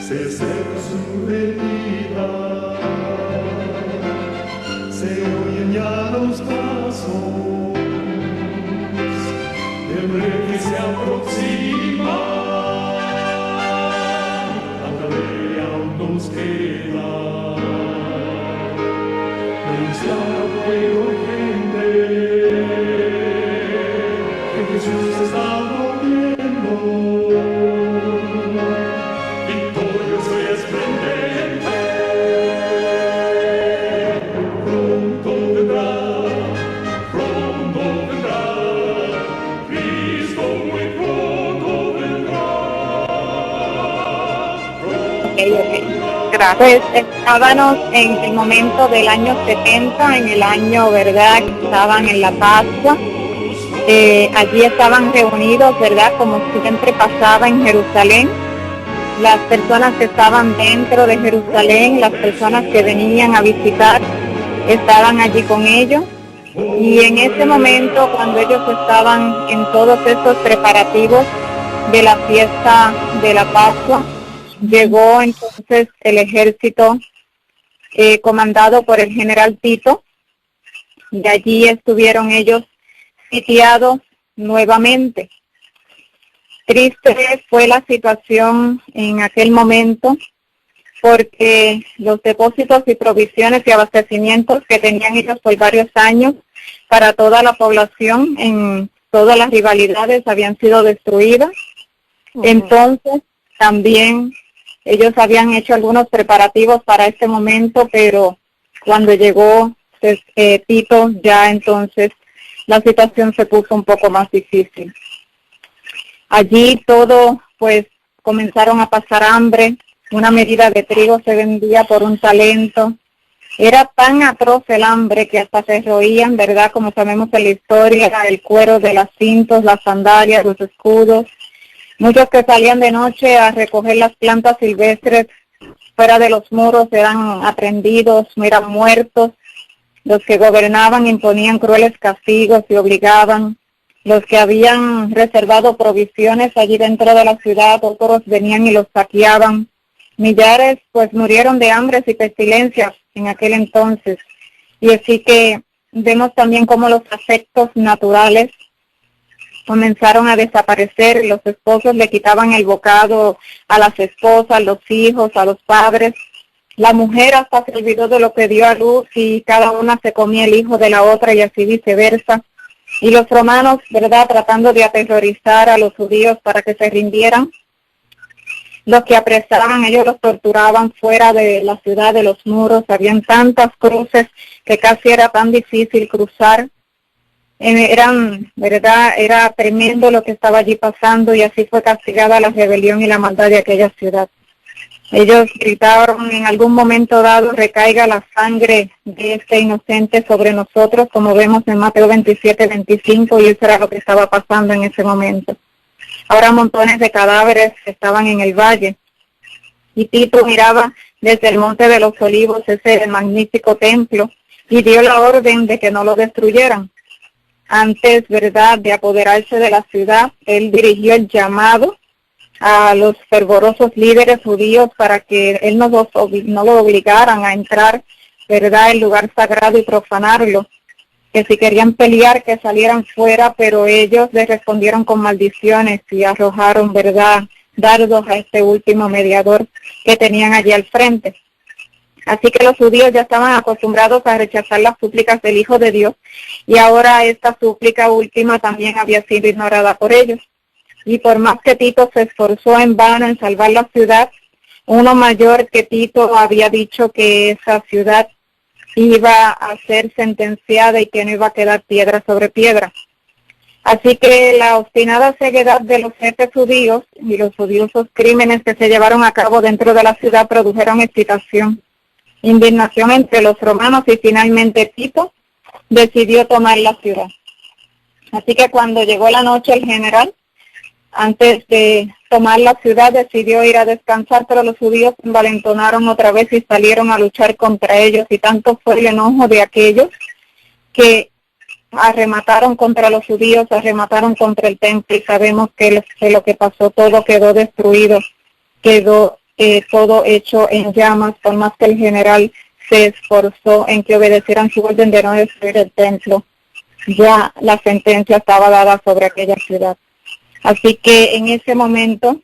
se acerca su venida, se oyen ya los pasos del rey que se aproxima, tanta ley aún nos queda, denunciar a pueblo gente que Jesús está volviendo. Pues estábamos en el momento del año 70, en el año, ¿verdad?, que estaban en la Pascua. Allí estaban reunidos, ¿verdad?, como siempre pasaba en Jerusalén. Las personas que estaban dentro de Jerusalén, las personas que venían a visitar, estaban allí con ellos. Y en ese momento, cuando ellos estaban en todos estos preparativos de la fiesta de la Pascua, llegó entonces el ejército comandado por el general Tito, y allí estuvieron ellos sitiados nuevamente. Triste fue la situación en aquel momento, porque los depósitos y provisiones y abastecimientos que tenían ellos por varios años para toda la población en todas las rivalidades habían sido destruidas. Entonces también ellos habían hecho algunos preparativos para este momento, pero cuando llegó Tito, ya entonces la situación se puso un poco más difícil. Allí todo, pues, comenzaron a pasar hambre. Una medida de trigo se vendía por un talento. Era tan atroz el hambre que hasta se roían, ¿verdad?, como sabemos en la historia, el cuero de las cintos, las sandalias, los escudos. Muchos que salían de noche a recoger las plantas silvestres fuera de los muros eran aprendidos, eran muertos. Los que gobernaban imponían crueles castigos y obligaban. Los que habían reservado provisiones allí dentro de la ciudad, otros venían y los saqueaban. Millares pues murieron de hambres y pestilencias en aquel entonces. Y así que vemos también cómo los afectos naturales comenzaron a desaparecer. Los esposos le quitaban el bocado a las esposas, los hijos, a los padres. La mujer hasta se olvidó de lo que dio a luz y cada una se comía el hijo de la otra y así viceversa. Y los romanos, ¿verdad?, tratando de aterrorizar a los judíos para que se rindieran, los que apresaban, ellos los torturaban fuera de la ciudad, de los muros. Habían tantas cruces que casi era tan difícil cruzar. Era tremendo lo que estaba allí pasando, y así fue castigada la rebelión y la maldad de aquella ciudad. Ellos gritaron en algún momento dado: recaiga la sangre de este inocente sobre nosotros, como vemos en Mateo 27-25, y eso era lo que estaba pasando en ese momento. Ahora montones de cadáveres estaban en el valle, y Tito miraba desde el Monte de los Olivos ese magnífico templo, y dio la orden de que no lo destruyeran. Antes, ¿verdad?, de apoderarse de la ciudad, él dirigió el llamado a los fervorosos líderes judíos para que él no lo obligaran a entrar, ¿verdad?, el lugar sagrado y profanarlo, que si querían pelear que salieran fuera, pero ellos les respondieron con maldiciones y arrojaron, ¿verdad?, dardos a este último mediador que tenían allí al frente. Así que los judíos ya estaban acostumbrados a rechazar las súplicas del Hijo de Dios, y ahora esta súplica última también había sido ignorada por ellos. Y por más que Tito se esforzó en vano en salvar la ciudad, uno mayor que Tito había dicho que esa ciudad iba a ser sentenciada y que no iba a quedar piedra sobre piedra. Así que la obstinada ceguedad de los jefes judíos y los odiosos crímenes que se llevaron a cabo dentro de la ciudad produjeron excitación, indignación entre los romanos, y finalmente Tito decidió tomar la ciudad. Así que cuando llegó la noche, el general, antes de tomar la ciudad, decidió ir a descansar, pero los judíos se envalentonaron otra vez y salieron a luchar contra ellos, y tanto fue el enojo de aquellos que arremataron contra los judíos, arremataron contra el templo, y sabemos que lo que pasó, todo quedó destruido, quedó todo hecho en llamas, por más que el general se esforzó en que obedecieran su orden de no destruir el templo. Ya la sentencia estaba dada sobre aquella ciudad. Así que en ese momento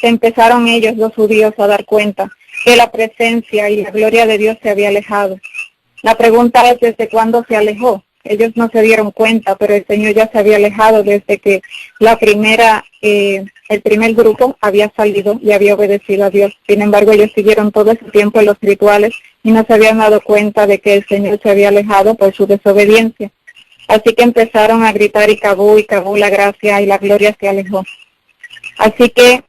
empezaron ellos, los judíos, a dar cuenta que la presencia y la gloria de Dios se había alejado. La pregunta es, ¿desde cuándo se alejó? Ellos no se dieron cuenta, pero el Señor ya se había alejado desde que el primer grupo había salido y había obedecido a Dios. Sin embargo, ellos siguieron todo ese tiempo en los rituales y no se habían dado cuenta de que el Señor se había alejado por su desobediencia. Así que empezaron a gritar y cabú, la gracia y la gloria se alejó. Así que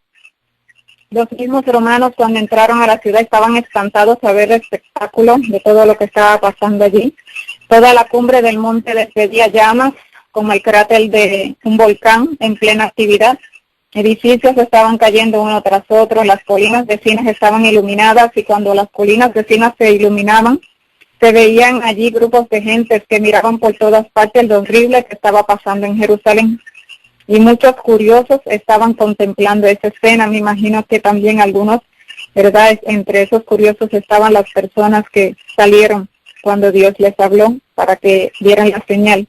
los mismos romanos, cuando entraron a la ciudad, estaban espantados a ver el espectáculo de todo lo que estaba pasando allí. Toda la cumbre del monte despedía llamas, como el cráter de un volcán en plena actividad. Edificios estaban cayendo uno tras otro, las colinas vecinas estaban iluminadas, y cuando las colinas vecinas se iluminaban, se veían allí grupos de gentes que miraban por todas partes lo horrible que estaba pasando en Jerusalén. Y muchos curiosos estaban contemplando esa escena. Me imagino que también algunos, ¿verdad? Entre esos curiosos estaban las personas que salieron cuando Dios les habló para que dieran la señal.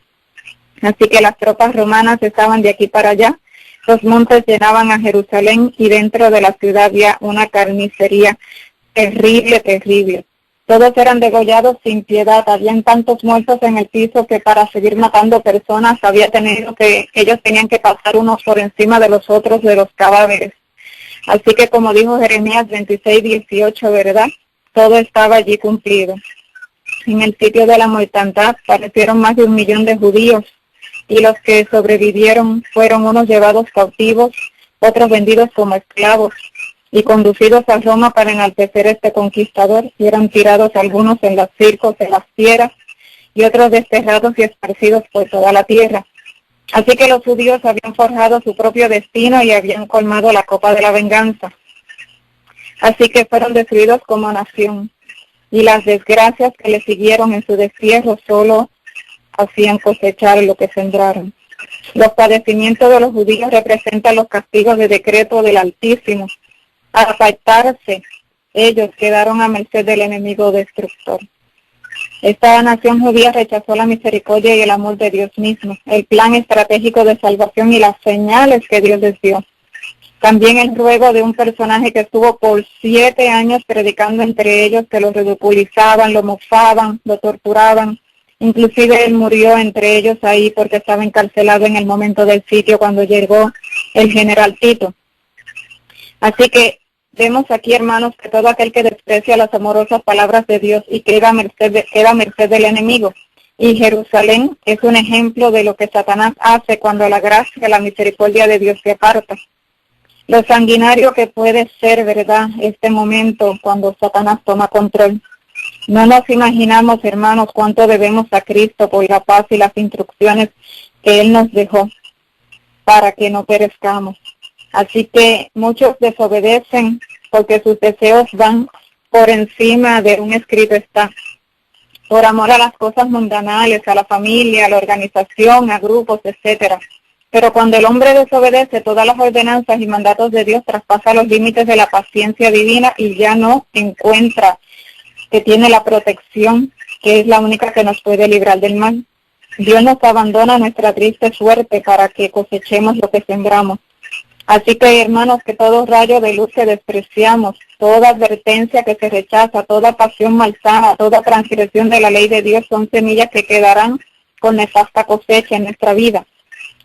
Así que las tropas romanas estaban de aquí para allá. Los montes llenaban a Jerusalén y dentro de la ciudad había una carnicería terrible, terrible. Todos eran degollados sin piedad. Habían tantos muertos en el piso que para seguir matando personas ellos tenían que pasar unos por encima de los otros, de los cadáveres. Así que, como dijo Jeremías 26:18, ¿verdad? Todo estaba allí cumplido. En el sitio de la mortandad parecieron más de 1 millón de judíos, y los que sobrevivieron fueron unos llevados cautivos, otros vendidos como esclavos y conducidos a Roma para enaltecer este conquistador, y eran tirados algunos en los circos, en las fieras, y otros desterrados y esparcidos por toda la tierra. Así que los judíos habían forjado su propio destino y habían colmado la copa de la venganza. Así que fueron destruidos como nación, y las desgracias que le siguieron en su destierro solo hacían cosechar lo que sembraron. Los padecimientos de los judíos representan los castigos de decreto del Altísimo. Al apartarse, ellos quedaron a merced del enemigo destructor. Esta nación judía rechazó la misericordia y el amor de Dios mismo, el plan estratégico de salvación y las señales que Dios les dio. También el ruego de un personaje que estuvo por 7 años predicando entre ellos, que lo ridiculizaban, lo mofaban, lo torturaban. Inclusive él murió entre ellos ahí porque estaba encarcelado en el momento del sitio cuando llegó el general Tito. Así que vemos aquí, hermanos, que todo aquel que desprecia las amorosas palabras de Dios y queda a merced del enemigo. Y Jerusalén es un ejemplo de lo que Satanás hace cuando la gracia y la misericordia de Dios se aparta. Lo sanguinario que puede ser, ¿verdad?, este momento cuando Satanás toma control. No nos imaginamos, hermanos, cuánto debemos a Cristo por la paz y las instrucciones que Él nos dejó para que no perezcamos. Así que muchos desobedecen porque sus deseos van por encima de un escrito está. Por amor a las cosas mundanales, a la familia, a la organización, a grupos, etcétera. Pero cuando el hombre desobedece todas las ordenanzas y mandatos de Dios, traspasa los límites de la paciencia divina y ya no encuentra que tiene la protección, que es la única que nos puede librar del mal. Dios nos abandona a nuestra triste suerte para que cosechemos lo que sembramos. Así que, hermanos, que todo rayo de luz que despreciamos, toda advertencia que se rechaza, toda pasión malsana, toda transgresión de la ley de Dios son semillas que quedarán con nefasta cosecha en nuestra vida.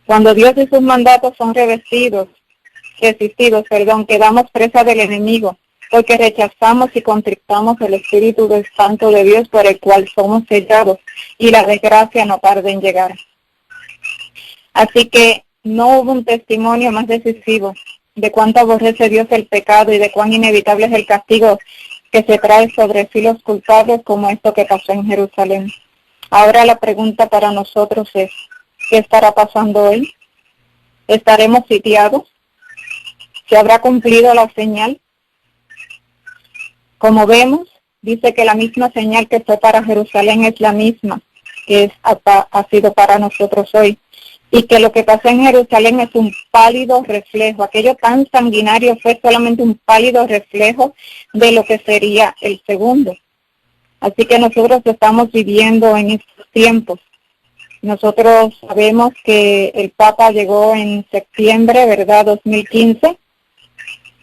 Cuando Dios y sus mandatos son resistidos, quedamos presa del enemigo, porque rechazamos y contristamos el Espíritu Santo de Dios por el cual somos sellados, y la desgracia no tarda en llegar. Así que no hubo un testimonio más decisivo de cuánto aborrece Dios el pecado y de cuán inevitable es el castigo que se trae sobre sí los culpables, como esto que pasó en Jerusalén. Ahora la pregunta para nosotros es, ¿qué estará pasando hoy? ¿Estaremos sitiados? ¿Se habrá cumplido la señal? Como vemos, dice que la misma señal que fue para Jerusalén es la misma que ha sido para nosotros hoy. y que lo que pasó en Jerusalén es un pálido reflejo. Aquello tan sanguinario fue solamente un pálido reflejo de lo que sería el segundo. Así que nosotros estamos viviendo en estos tiempos. Nosotros sabemos que el Papa llegó en septiembre, ¿verdad?, 2015.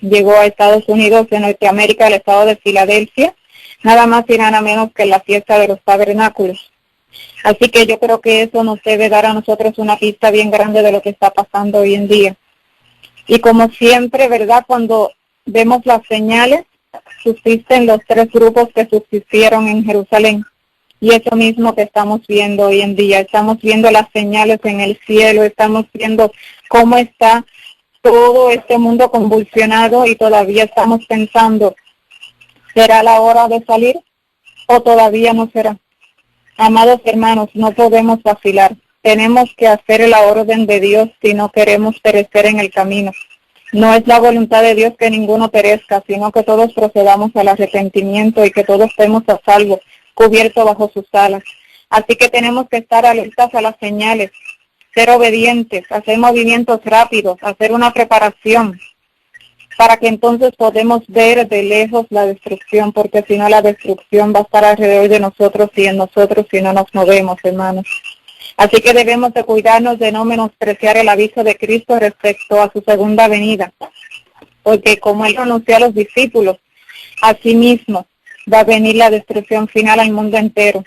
Llegó a Estados Unidos de Norteamérica, al estado de Filadelfia, nada más y nada menos que en la fiesta de los tabernáculos. Así que yo creo que eso nos debe dar a nosotros una pista bien grande de lo que está pasando hoy en día. Y como siempre, ¿verdad?, cuando vemos las señales, subsisten los tres grupos que subsistieron en Jerusalén. Y eso mismo que estamos viendo hoy en día. Estamos viendo las señales en el cielo, estamos viendo cómo está todo este mundo convulsionado y todavía estamos pensando, ¿será la hora de salir o todavía no será? Amados hermanos, no podemos vacilar. Tenemos que hacer la orden de Dios si no queremos perecer en el camino. No es la voluntad de Dios que ninguno perezca, sino que todos procedamos al arrepentimiento y que todos estemos a salvo, cubiertos bajo sus alas. Así que tenemos que estar alertas a las señales, ser obedientes, hacer movimientos rápidos, hacer una preparación, para que entonces podamos ver de lejos la destrucción, porque si no la destrucción va a estar alrededor de nosotros y en nosotros si no nos movemos, hermanos. Así que debemos de cuidarnos de no menospreciar el aviso de Cristo respecto a su segunda venida, porque como Él anunció a los discípulos, asimismo va a venir la destrucción final al mundo entero.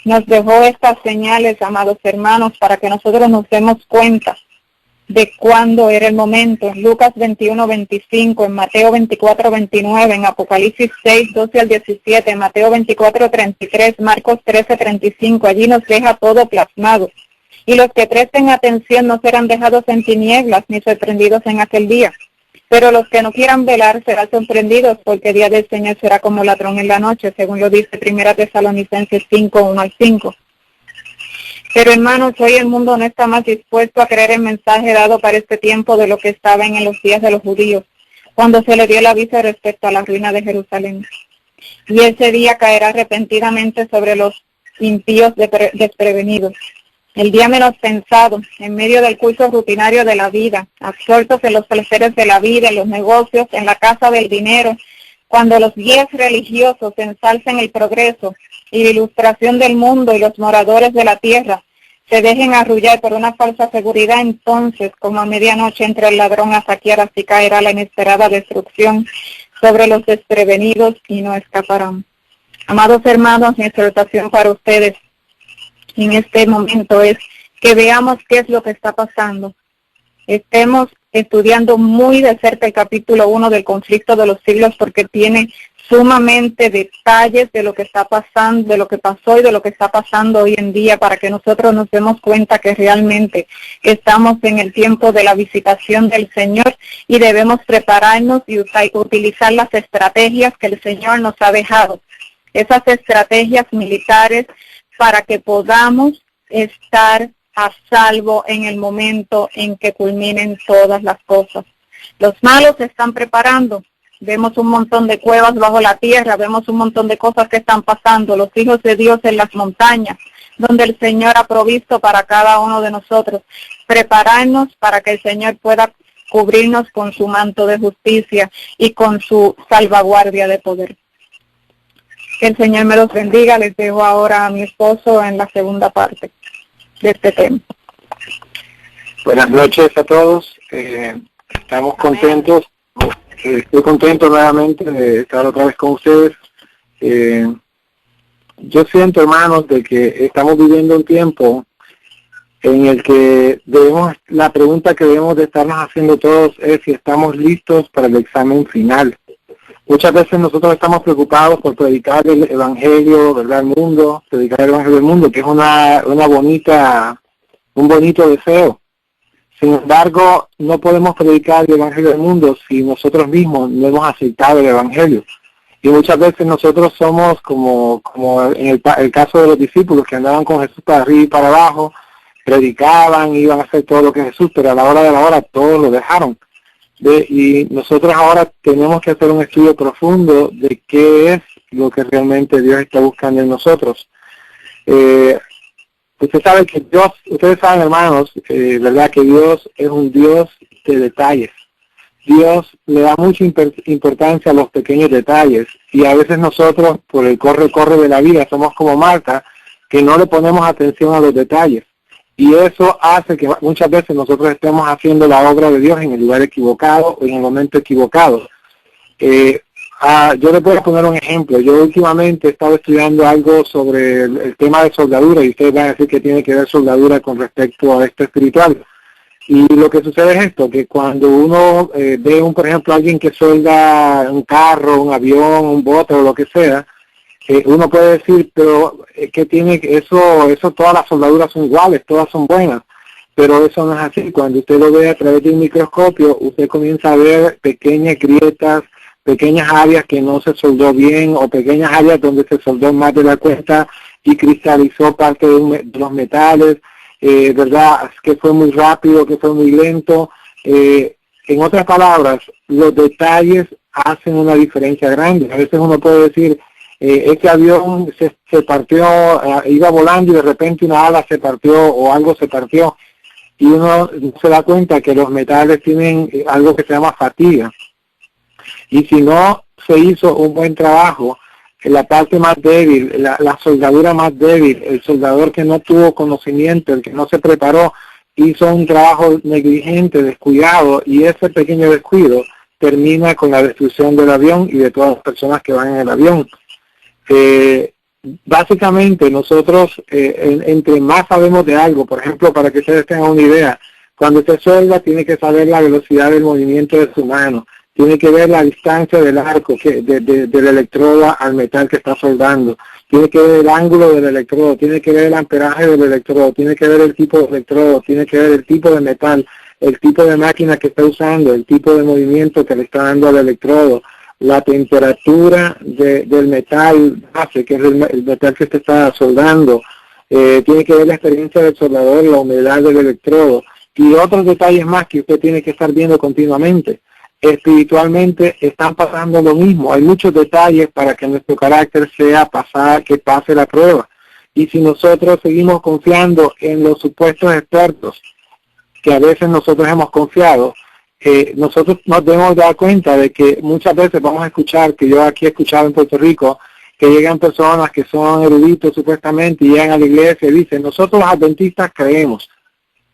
Nos dejó estas señales, amados hermanos, para que nosotros nos demos cuenta de cuándo era el momento. En Lucas 21:25, en Mateo 24:29, en Apocalipsis 6:12 al 17, en Mateo 24:33, Marcos 13:35, allí nos deja todo plasmado. Y los que presten atención no serán dejados en tinieblas ni sorprendidos en aquel día. Pero los que no quieran velar serán sorprendidos, porque el día del Señor será como ladrón en la noche, según lo dice 1 Tesalonicenses 5:1 al 5. Pero hermanos, hoy el mundo no está más dispuesto a creer el mensaje dado para este tiempo de lo que estaba en los días de los judíos, cuando se le dio el aviso respecto a la ruina de Jerusalén. Y ese día caerá repentinamente sobre los impíos desprevenidos. El día menos pensado, en medio del curso rutinario de la vida, absortos en los placeres de la vida, en los negocios, en la casa del dinero, cuando los guías religiosos ensalcen el progreso y la ilustración del mundo y los moradores de la tierra se dejen arrullar por una falsa seguridad, entonces, como a medianoche entra el ladrón a saquear, así caerá la inesperada destrucción sobre los desprevenidos y no escaparán. Amados hermanos, mi exhortación para ustedes en este momento es que veamos qué es lo que está pasando. Estemos estudiando muy de cerca el capítulo 1 del conflicto de los siglos, porque tiene sumamente detalles de lo que está pasando, de lo que pasó y de lo que está pasando hoy en día, para que nosotros nos demos cuenta que realmente estamos en el tiempo de la visitación del Señor y debemos prepararnos y utilizar las estrategias que el Señor nos ha dejado, esas estrategias militares, para que podamos estar a salvo en el momento en que culminen todas las cosas. Los malos se están preparando. Vemos un montón de cuevas bajo la tierra, vemos un montón de cosas que están pasando. Los hijos de Dios en las montañas, donde el Señor ha provisto para cada uno de nosotros. Prepararnos para que el Señor pueda cubrirnos con su manto de justicia y con su salvaguardia de poder. Que el Señor me los bendiga. Les dejo ahora a mi esposo en la segunda parte de este tema. Buenas noches a todos. Estamos contentos. Estoy contento nuevamente de estar otra vez con ustedes. Yo siento, hermanos, de que estamos viviendo un tiempo en el que la pregunta que debemos de estarnos haciendo todos es si estamos listos para el examen final. Muchas veces nosotros estamos preocupados por predicar el evangelio, ¿verdad?, al mundo, predicar el evangelio del mundo, que es un bonito deseo. Sin embargo, no podemos predicar el evangelio del mundo si nosotros mismos no hemos aceptado el evangelio. Y muchas veces nosotros somos como en el caso de los discípulos que andaban con Jesús para arriba y para abajo, predicaban, iban a hacer todo lo que Jesús, pero a la hora de la hora todos lo dejaron. Y nosotros ahora tenemos que hacer un estudio profundo de qué es lo que realmente Dios está buscando en nosotros. Usted sabe que Dios, ustedes saben, hermanos, verdad que Dios es un Dios de detalles. Dios le da mucha importancia a los pequeños detalles, y a veces nosotros, por el corre de la vida, somos como Marta, que no le ponemos atención a los detalles. Y eso hace que muchas veces nosotros estemos haciendo la obra de Dios en el lugar equivocado o en el momento equivocado. Yo les voy a poner un ejemplo. Yo últimamente he estado estudiando algo sobre el tema de soldadura, y ustedes van a decir que tiene que ver soldadura con respecto a esto espiritual. Y lo que sucede es esto, que cuando uno ve, por ejemplo, alguien que solda un carro, un avión, un bote o lo que sea, uno puede decir, pero que tiene eso, todas las soldaduras son iguales, todas son buenas, pero eso no es así. Cuando usted lo ve a través de un microscopio, usted comienza a ver pequeñas grietas, pequeñas áreas que no se soldó bien, o pequeñas áreas donde se soldó más de la cuenta y cristalizó parte de los metales, verdad, que fue muy rápido, que fue muy lento. En otras palabras, los detalles hacen una diferencia grande. A veces uno puede decir, este avión se partió, iba volando y de repente una ala se partió o algo se partió, y uno se da cuenta que los metales tienen algo que se llama fatiga, y si no se hizo un buen trabajo, la parte más débil, la soldadura más débil, el soldador que no tuvo conocimiento, el que no se preparó, hizo un trabajo negligente, descuidado, y ese pequeño descuido termina con la destrucción del avión y de todas las personas que van en el avión. Básicamente nosotros, entre más sabemos de algo, por ejemplo, para que ustedes tengan una idea, cuando usted solda tiene que saber la velocidad del movimiento de su mano, tiene que ver la distancia del arco del electrodo al metal que está soldando, tiene que ver el ángulo del electrodo, tiene que ver el amperaje del electrodo, tiene que ver el tipo de electrodo, tiene que ver el tipo de metal, el tipo de máquina que está usando, el tipo de movimiento que le está dando al electrodo, la temperatura del metal base, que es el metal que usted está soldando, tiene que ver la experiencia del soldador, la humedad del electrodo y otros detalles más que usted tiene que estar viendo continuamente. Espiritualmente están pasando lo mismo. Hay muchos detalles para que nuestro carácter que pase la prueba. Y si nosotros seguimos confiando en los supuestos expertos, que a veces nosotros hemos confiado, nosotros nos debemos dar cuenta de que muchas veces vamos a escuchar, que yo aquí he escuchado en Puerto Rico, que llegan personas que son eruditos supuestamente y llegan a la iglesia y dicen, nosotros los adventistas creemos.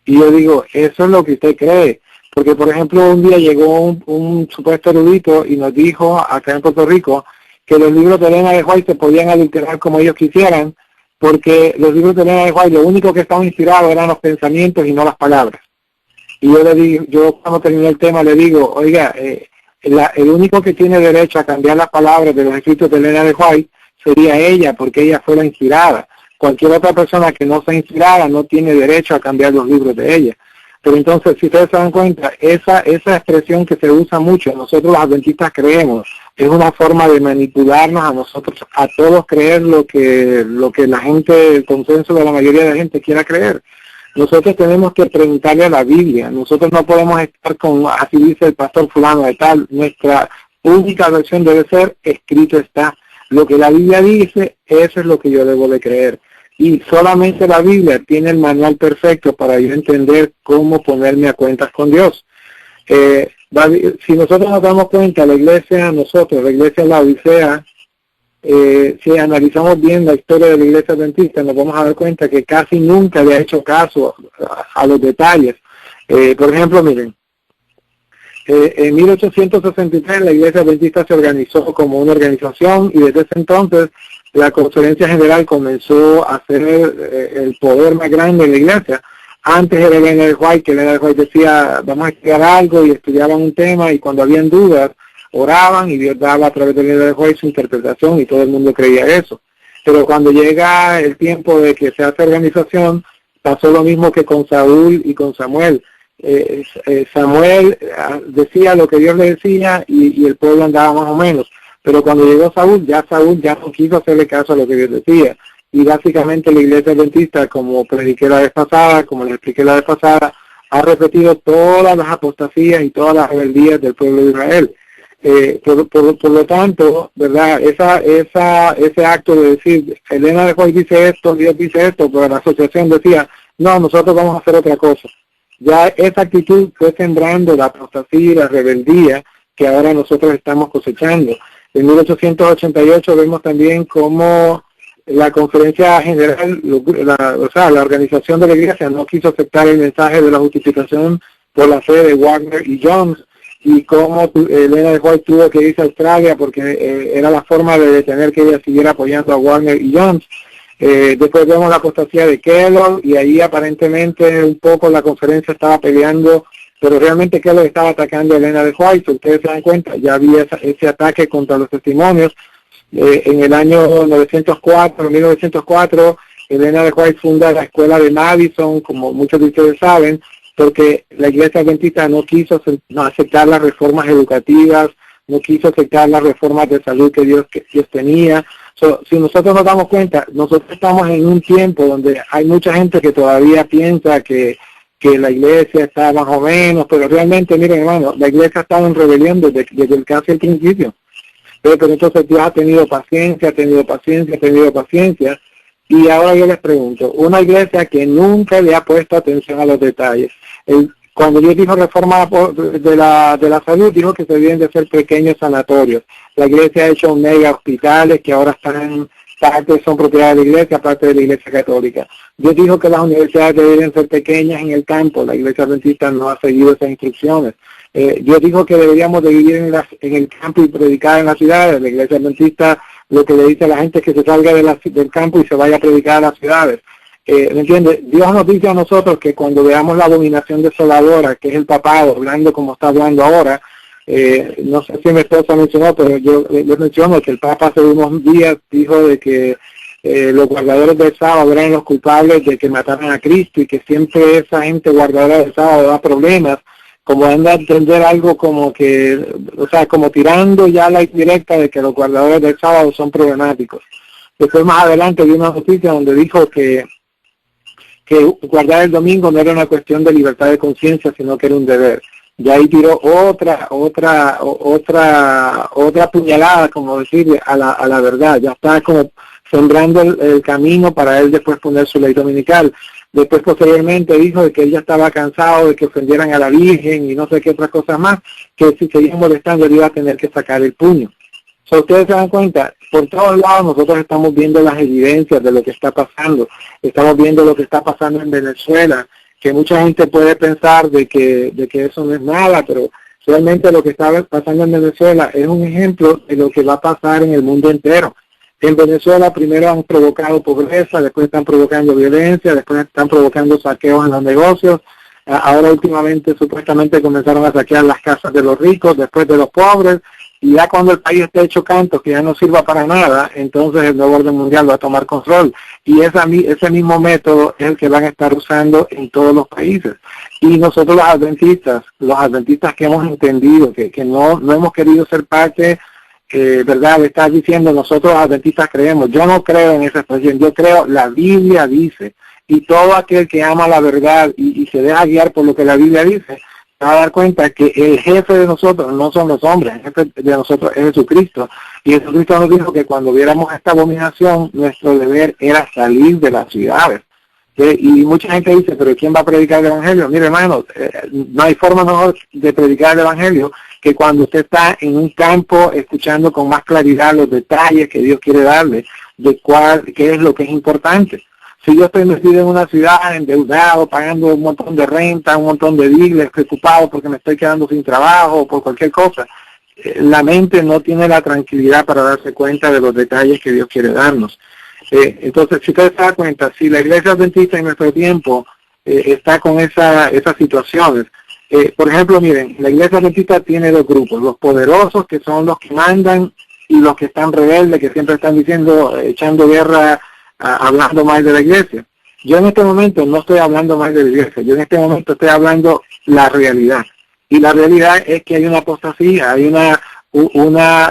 Y yo digo, eso es lo que usted cree. Porque, por ejemplo, un día llegó un supuesto erudito y nos dijo acá en Puerto Rico que los libros de Elena de White se podían adulterar como ellos quisieran, porque los libros de Elena de White lo único que estaban inspirados eran los pensamientos y no las palabras. Y yo cuando terminé el tema le digo, oiga, el único que tiene derecho a cambiar las palabras de los escritos de Elena de White sería ella, porque ella fue la inspirada. Cualquier otra persona que no sea inspirada no tiene derecho a cambiar los libros de ella. Pero entonces, si ustedes se dan cuenta, esa expresión que se usa mucho, nosotros los adventistas creemos, es una forma de manipularnos a nosotros, a todos creer lo que la gente, el consenso de la mayoría de la gente quiera creer. Nosotros tenemos que preguntarle a la Biblia. Nosotros no podemos estar con, así dice el pastor fulano de tal. Nuestra única versión debe ser, escrito está. Lo que la Biblia dice, eso es lo que yo debo de creer. Y solamente la Biblia tiene el manual perfecto para yo entender cómo ponerme a cuentas con Dios. Si nosotros nos damos cuenta, la iglesia de la Odisea, si analizamos bien la historia de la iglesia adventista, nos vamos a dar cuenta que casi nunca le ha hecho caso a los detalles. Por ejemplo, miren, en 1863 la iglesia adventista se organizó como una organización y desde ese entonces la conferencia general comenzó a ser el poder más grande en la iglesia. Antes era Elena de White, que Elena de White decía, vamos a estudiar algo, y estudiaban un tema, y cuando habían dudas, oraban, y Dios daba a través de Elena de White su interpretación, y todo el mundo creía eso. Pero cuando llega el tiempo de que se hace organización, pasó lo mismo que con Saúl y con Samuel. Samuel decía lo que Dios le decía, y el pueblo andaba más o menos. Pero cuando llegó Saúl ya no quiso hacerle caso a lo que Dios decía. Y básicamente la iglesia adventista, como prediqué la vez pasada, como les expliqué la vez pasada, ha repetido todas las apostasías y todas las rebeldías del pueblo de Israel. Por lo tanto, ¿verdad? Ese acto de decir, Elena de White dice esto, Dios dice esto, pero la asociación decía, no, nosotros vamos a hacer otra cosa. Ya esa actitud fue sembrando la apostasía y la rebeldía que ahora nosotros estamos cosechando. En 1888 vemos también cómo la conferencia general, la organización de la iglesia no quiso aceptar el mensaje de la justificación por la fe de Wagner y Jones, y cómo Elena de White tuvo que irse a Australia porque era la forma de detener que ella siguiera apoyando a Wagner y Jones. Después vemos la apostasía de Kellogg, y ahí aparentemente un poco la conferencia estaba peleando, pero realmente Kellogg estaba atacando a Elena de White. Si ustedes se dan cuenta, ya había ese ataque contra los testimonios. En el año 1904, Elena de White funda la escuela de Madison, como muchos de ustedes saben, porque la iglesia adventista no quiso aceptar las reformas educativas, no quiso aceptar las reformas de salud que Dios tenía. Si nosotros nos damos cuenta, nosotros estamos en un tiempo donde hay mucha gente que todavía piensa que la iglesia está más o menos, pero realmente, miren hermano, la iglesia ha estado en rebelión desde casi el principio. Pero entonces Dios ha tenido paciencia, y ahora yo les pregunto, una iglesia que nunca le ha puesto atención a los detalles. Cuando Dios dijo reforma de la salud, dijo que se deben de hacer pequeños sanatorios. La iglesia ha hecho mega hospitales que ahora son propiedad de la iglesia, parte de la iglesia católica. Dios dijo que las universidades deberían ser pequeñas en el campo. La iglesia adventista no ha seguido esas instrucciones. Dios dijo que deberíamos de vivir en el campo y predicar en las ciudades. La iglesia adventista lo que le dice a la gente es que se salga del campo y se vaya a predicar a las ciudades. ¿Me entiende? Dios nos dice a nosotros que cuando veamos la abominación desoladora, que es el papado, hablando como está hablando ahora, no sé si mi esposa mencionó, pero yo les menciono que el Papa hace unos días dijo de que los guardadores del sábado eran los culpables de que mataran a Cristo, y que siempre esa gente guardadora del sábado da problemas, como anda a entender algo como que, como tirando ya la indirecta de que los guardadores del sábado son problemáticos. Después más adelante vi una noticia donde dijo que guardar el domingo no era una cuestión de libertad de conciencia, sino que era un deber. Y ahí tiró otra puñalada, como decir, a la verdad. Ya está como sembrando el camino para él después poner su ley dominical. Después posteriormente dijo de que él ya estaba cansado de que ofendieran a la Virgen y no sé qué otras cosas más, que si seguían molestando él iba a tener que sacar el puño. Ustedes se dan cuenta, por todos lados nosotros estamos viendo las evidencias de lo que está pasando. Estamos viendo lo que está pasando en Venezuela, que mucha gente puede pensar de que eso no es nada, pero realmente lo que está pasando en Venezuela es un ejemplo de lo que va a pasar en el mundo entero. En Venezuela primero han provocado pobreza, después están provocando violencia, después están provocando saqueos en los negocios. Ahora últimamente supuestamente comenzaron a saquear las casas de los ricos, después de los pobres, y ya cuando el país esté hecho canto, que ya no sirva para nada, entonces el nuevo orden mundial va a tomar control. Y ese mismo método es el que van a estar usando en todos los países. Y nosotros los adventistas que hemos entendido que no hemos querido ser parte, ¿verdad? Estás diciendo, nosotros los adventistas creemos. Yo no creo en esa expresión, yo creo, la Biblia dice, y todo aquel que ama la verdad y se deja guiar por lo que la Biblia dice, se va a dar cuenta que el jefe de nosotros no son los hombres, el jefe de nosotros es Jesucristo. Y Jesucristo nos dijo que cuando viéramos esta abominación, nuestro deber era salir de las ciudades. Y mucha gente dice, pero ¿quién va a predicar el Evangelio? Mire, hermano, no hay forma mejor de predicar el Evangelio que cuando usted está en un campo escuchando con más claridad los detalles que Dios quiere darle, de qué es lo que es importante. Si yo estoy metido en una ciudad, endeudado, pagando un montón de renta, un montón de biles, preocupado porque me estoy quedando sin trabajo o por cualquier cosa, la mente no tiene la tranquilidad para darse cuenta de los detalles que Dios quiere darnos. Entonces, si ustedes se dan cuenta, si la iglesia adventista en nuestro tiempo está con esas situaciones, por ejemplo, miren, la iglesia adventista tiene dos grupos, los poderosos, que son los que mandan, y los que están rebeldes, que siempre están diciendo, echando guerra, hablando mal de la iglesia. Yo en este momento no estoy hablando mal de la iglesia, yo en este momento estoy hablando la realidad. Y la realidad es que hay una apostasía, hay la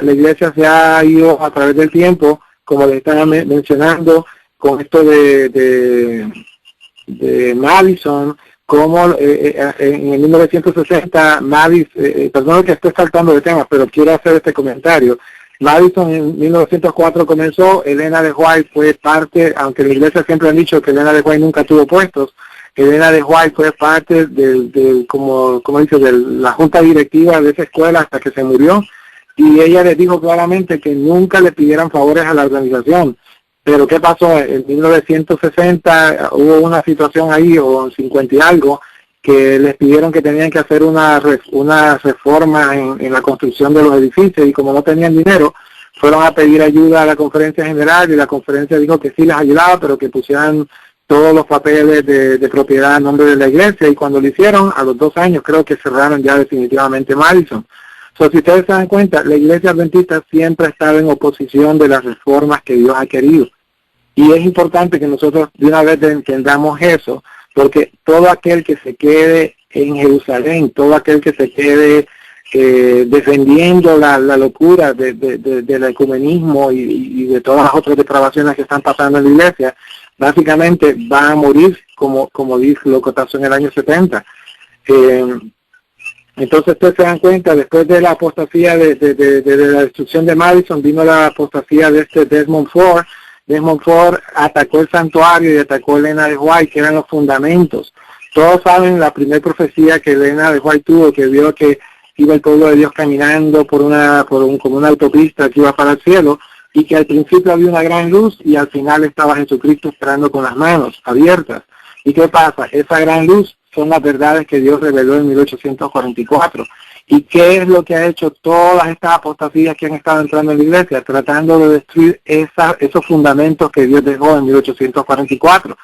iglesia se ha ido a través del tiempo, como le estaba mencionando, con esto de Madison, cómo en el 1960 Madison, perdón que estoy saltando de tema, pero quiero hacer este comentario. Madison en 1904 comenzó, Elena de White fue parte, aunque la iglesia siempre han dicho que Elena de White nunca tuvo puestos, Elena de White fue parte como dice, de la junta directiva de esa escuela hasta que se murió, y ella les dijo claramente que nunca le pidieran favores a la organización. Pero ¿qué pasó? En 1960 hubo una situación ahí, o en 50 y algo, que les pidieron que tenían que hacer una reforma en la construcción de los edificios, y como no tenían dinero, fueron a pedir ayuda a la conferencia general, y la conferencia dijo que sí les ayudaba, pero que pusieran todos los papeles de propiedad a nombre de la iglesia, y cuando lo hicieron, a los 2 años creo que cerraron ya definitivamente Madison. So, si ustedes se dan cuenta, la iglesia adventista siempre ha estado en oposición de las reformas que Dios ha querido. Y es importante que nosotros de una vez entendamos eso, porque todo aquel que se quede en Jerusalén, todo aquel que se quede defendiendo la locura del ecumenismo y de todas las otras depravaciones que están pasando en la iglesia, básicamente va a morir como dijo lo que pasó en el año 70. Entonces ustedes se dan cuenta, después de la apostasía de la destrucción de Madison, vino la apostasía de Desmond Ford. Desmond Ford atacó el santuario y atacó Elena de White, que eran los fundamentos. Todos saben la primera profecía que Elena de White tuvo, que vio que iba el pueblo de Dios caminando como una autopista que iba para el cielo, y que al principio había una gran luz y al final estaba Jesucristo esperando con las manos abiertas. ¿Y qué pasa? Esa gran luz son las verdades que Dios reveló en 1844. ¿Y qué es lo que ha hecho todas estas apostasías que han estado entrando en la iglesia? Tratando de destruir esos fundamentos que Dios dejó en 1844.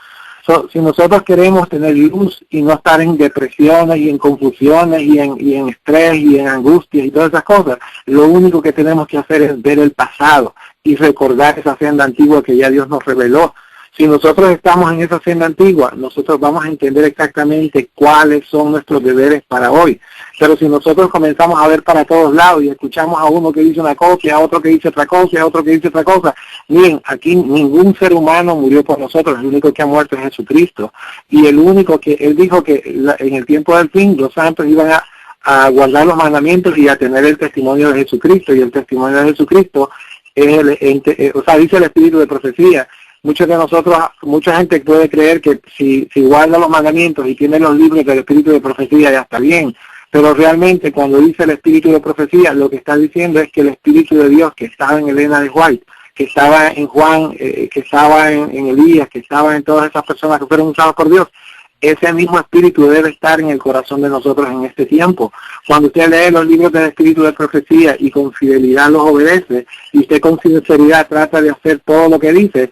Si nosotros queremos tener luz y no estar en depresiones y en confusiones y en estrés y en angustia y todas esas cosas, lo único que tenemos que hacer es ver el pasado y recordar esa senda antigua que ya Dios nos reveló. Si nosotros estamos en esa senda antigua, nosotros vamos a entender exactamente cuáles son nuestros deberes para hoy. Pero si nosotros comenzamos a ver para todos lados y escuchamos a uno que dice una cosa, y a otro que dice otra cosa, y a otro que dice otra cosa, miren, aquí ningún ser humano murió por nosotros, el único que ha muerto es Jesucristo. Y el único que, él dijo que en el tiempo del fin los santos iban a guardar los mandamientos y a tener el testimonio de Jesucristo, y el testimonio de Jesucristo es dice el espíritu de profecía. Muchos de nosotros, mucha gente puede creer que si guarda los mandamientos y tiene los libros del espíritu de profecía ya está bien, pero realmente cuando dice el espíritu de profecía, lo que está diciendo es que el espíritu de Dios que estaba en Elena de White, que estaba en Juan, que estaba en Elías, que estaba en todas esas personas que fueron usadas por Dios, ese mismo espíritu debe estar en el corazón de nosotros en este tiempo. Cuando usted lee los libros del espíritu de profecía y con fidelidad los obedece, y usted con sinceridad trata de hacer todo lo que dice,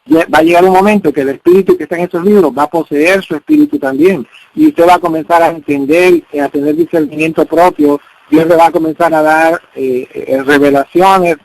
va a llegar un momento que el espíritu que está en estos libros va a poseer su espíritu también, y usted va a comenzar a entender, a tener discernimiento propio. Dios le va a comenzar a dar revelaciones,